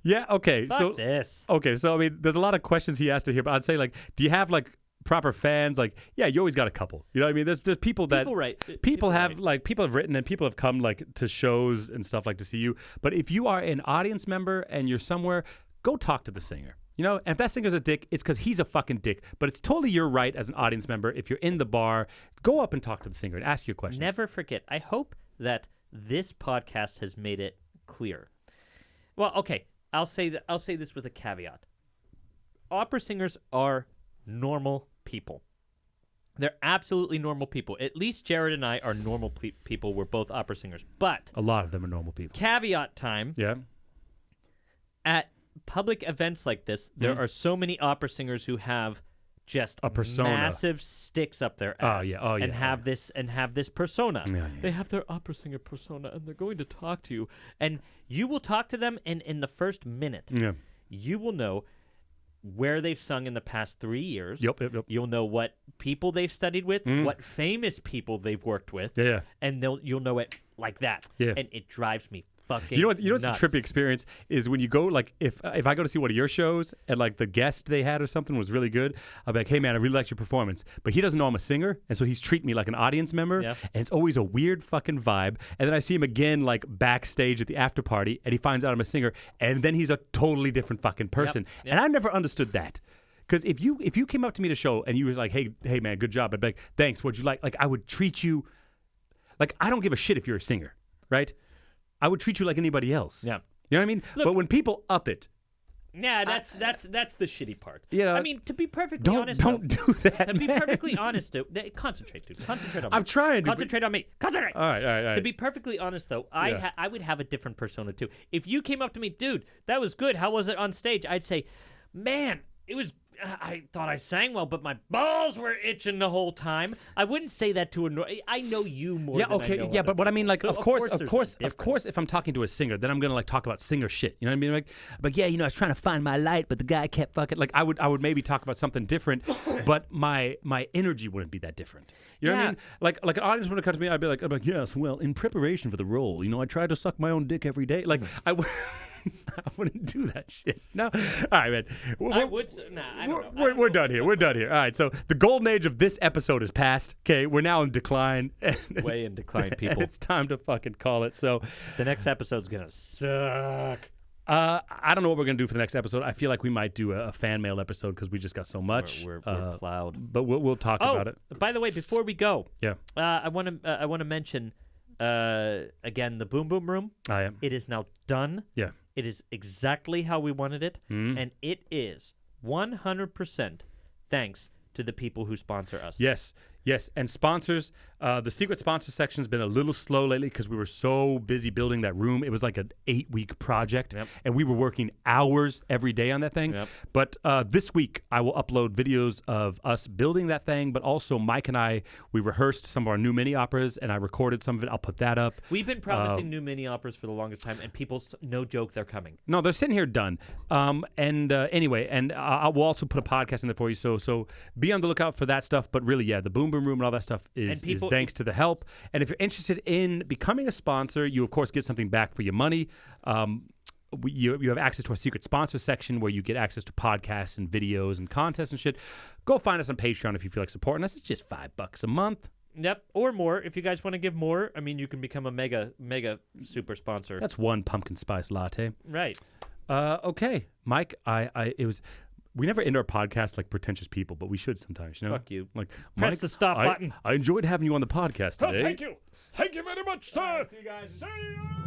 [SPEAKER 1] Yeah, okay.
[SPEAKER 2] Fuck this.
[SPEAKER 1] Okay, so, I mean, there's a lot of questions he asked to here, but I'd say, like, do you have, like, proper fans? Like, yeah, you always got a couple. You know what I mean? There's people that... People have written and people have come, like, to shows and stuff, like, to see you. But if you are an audience member and you're somewhere, go talk to the singer. You know, and if that singer's a dick, it's because he's a fucking dick. But it's totally your right as an audience member. If you're in the bar, go up and talk to the singer and ask your questions.
[SPEAKER 2] Never forget. I hope that this podcast has made it clear. Well, okay, I'll say this with a caveat. Opera singers are normal people. They're absolutely normal people. At least Jared and I are normal people. We're both opera singers. But
[SPEAKER 1] a lot of them are normal people.
[SPEAKER 2] Caveat time.
[SPEAKER 1] Yeah.
[SPEAKER 2] At public events like this, there are so many opera singers who have just
[SPEAKER 1] a persona,
[SPEAKER 2] massive sticks up their ass, and have this persona.
[SPEAKER 1] Yeah.
[SPEAKER 2] They have their opera singer persona, and they're going to talk to you, and you will talk to them, and in the first minute, you will know where they've sung in the past 3 years.
[SPEAKER 1] Yep.
[SPEAKER 2] You'll know what people they've studied with, what famous people they've worked with, and you'll know it like that.
[SPEAKER 1] Yeah.
[SPEAKER 2] And it drives me fucking
[SPEAKER 1] You know what's
[SPEAKER 2] nuts.
[SPEAKER 1] a trippy experience is when you go, like, if I go to see one of your shows and, like, the guest they had or something was really good, I'll be like, hey, man, I really liked your performance. But he doesn't know I'm a singer, and so he's treating me like an audience member, and it's always a weird fucking vibe. And then I see him again, like, backstage at the after party, and he finds out I'm a singer, and then he's a totally different fucking person. Yep. And I never understood that. Because if you came up to me at a show and you were like, hey, man, good job, I'd be like, thanks, what'd you like? Like, I would treat you, like, I don't give a shit if you're a singer, right? I would treat you like anybody else.
[SPEAKER 2] Yeah.
[SPEAKER 1] You know what I mean? Look, but when people up it.
[SPEAKER 2] Yeah, that's the shitty part.
[SPEAKER 1] You know,
[SPEAKER 2] I mean, to be perfectly honest.
[SPEAKER 1] Don't do that,
[SPEAKER 2] To be perfectly honest, concentrate, dude. Concentrate on me.
[SPEAKER 1] I'm trying to.
[SPEAKER 2] Concentrate on me. Concentrate.
[SPEAKER 1] All right.
[SPEAKER 2] To be perfectly honest, though, I would have a different persona, too. If you came up to me, dude, that was good. How was it on stage? I'd say, man, it was... I thought I sang well, but my balls were itching the whole time. I wouldn't say that to I know you more than I know
[SPEAKER 1] but what I mean, like,
[SPEAKER 2] so
[SPEAKER 1] of course, if I'm talking to a singer, then I'm gonna, like, talk about singer shit. You know what I mean? Like, yeah, you know, I was trying to find my light, but the guy kept fucking. Like, I would maybe talk about something different, but my energy wouldn't be that different. You know what I mean? Like an audience would come to me, I'd be like, yes, well, in preparation for the role, you know, I tried to suck my own dick every day. Like, I would. I wouldn't do that shit. No. All right, man.
[SPEAKER 2] I don't know.
[SPEAKER 1] We're done here. We're done here. All right, so the golden age of this episode is past. Okay, we're now in decline.
[SPEAKER 2] Way in decline, people.
[SPEAKER 1] It's time to fucking call it. So
[SPEAKER 2] the next episode's going to suck.
[SPEAKER 1] I don't know what we're going to do for the next episode. I feel like we might do a fan mail episode because we just got so much.
[SPEAKER 2] We're plowed.
[SPEAKER 1] But we'll talk about it.
[SPEAKER 2] By the way, before we go,
[SPEAKER 1] I
[SPEAKER 2] want to mention again the Boom Boom Room. It is now done.
[SPEAKER 1] Yeah.
[SPEAKER 2] It is exactly how we wanted it, and it is 100% thanks to the people who sponsor us.
[SPEAKER 1] Yes, and sponsors, the secret sponsor section has been a little slow lately because we were so busy building that room. It was like an 8-week project, and we were working hours every day on that thing. But this week, I will upload videos of us building that thing, but also Mike and I, we rehearsed some of our new mini operas, and I recorded some of it. I'll put that up.
[SPEAKER 2] We've been promising new mini operas for the longest time, and people, no joke, they're coming.
[SPEAKER 1] No, they're sitting here done. Anyway, and I will also put a podcast in there for you, so be on the lookout for that stuff. But really, the Boom Boom Room and all that stuff is thanks to the help. And if you're interested in becoming a sponsor, you of course get something back for your money. You have access to our secret sponsor section where you get access to podcasts and videos and contests and shit. Go find us on Patreon if you feel like supporting us. It's just $5 a month.
[SPEAKER 2] Yep, or more. If you guys want to give more, I mean, you can become a mega super sponsor.
[SPEAKER 1] That's one pumpkin spice latte.
[SPEAKER 2] Right.
[SPEAKER 1] Okay, Mike. We never end our podcast like pretentious people, but we should sometimes, you know?
[SPEAKER 2] Fuck you.
[SPEAKER 1] Like,
[SPEAKER 2] press
[SPEAKER 1] Mike,
[SPEAKER 2] the stop button.
[SPEAKER 1] I enjoyed having you on the podcast today.
[SPEAKER 2] Thank you. Thank you very much, sir.
[SPEAKER 1] See you guys.
[SPEAKER 2] See you.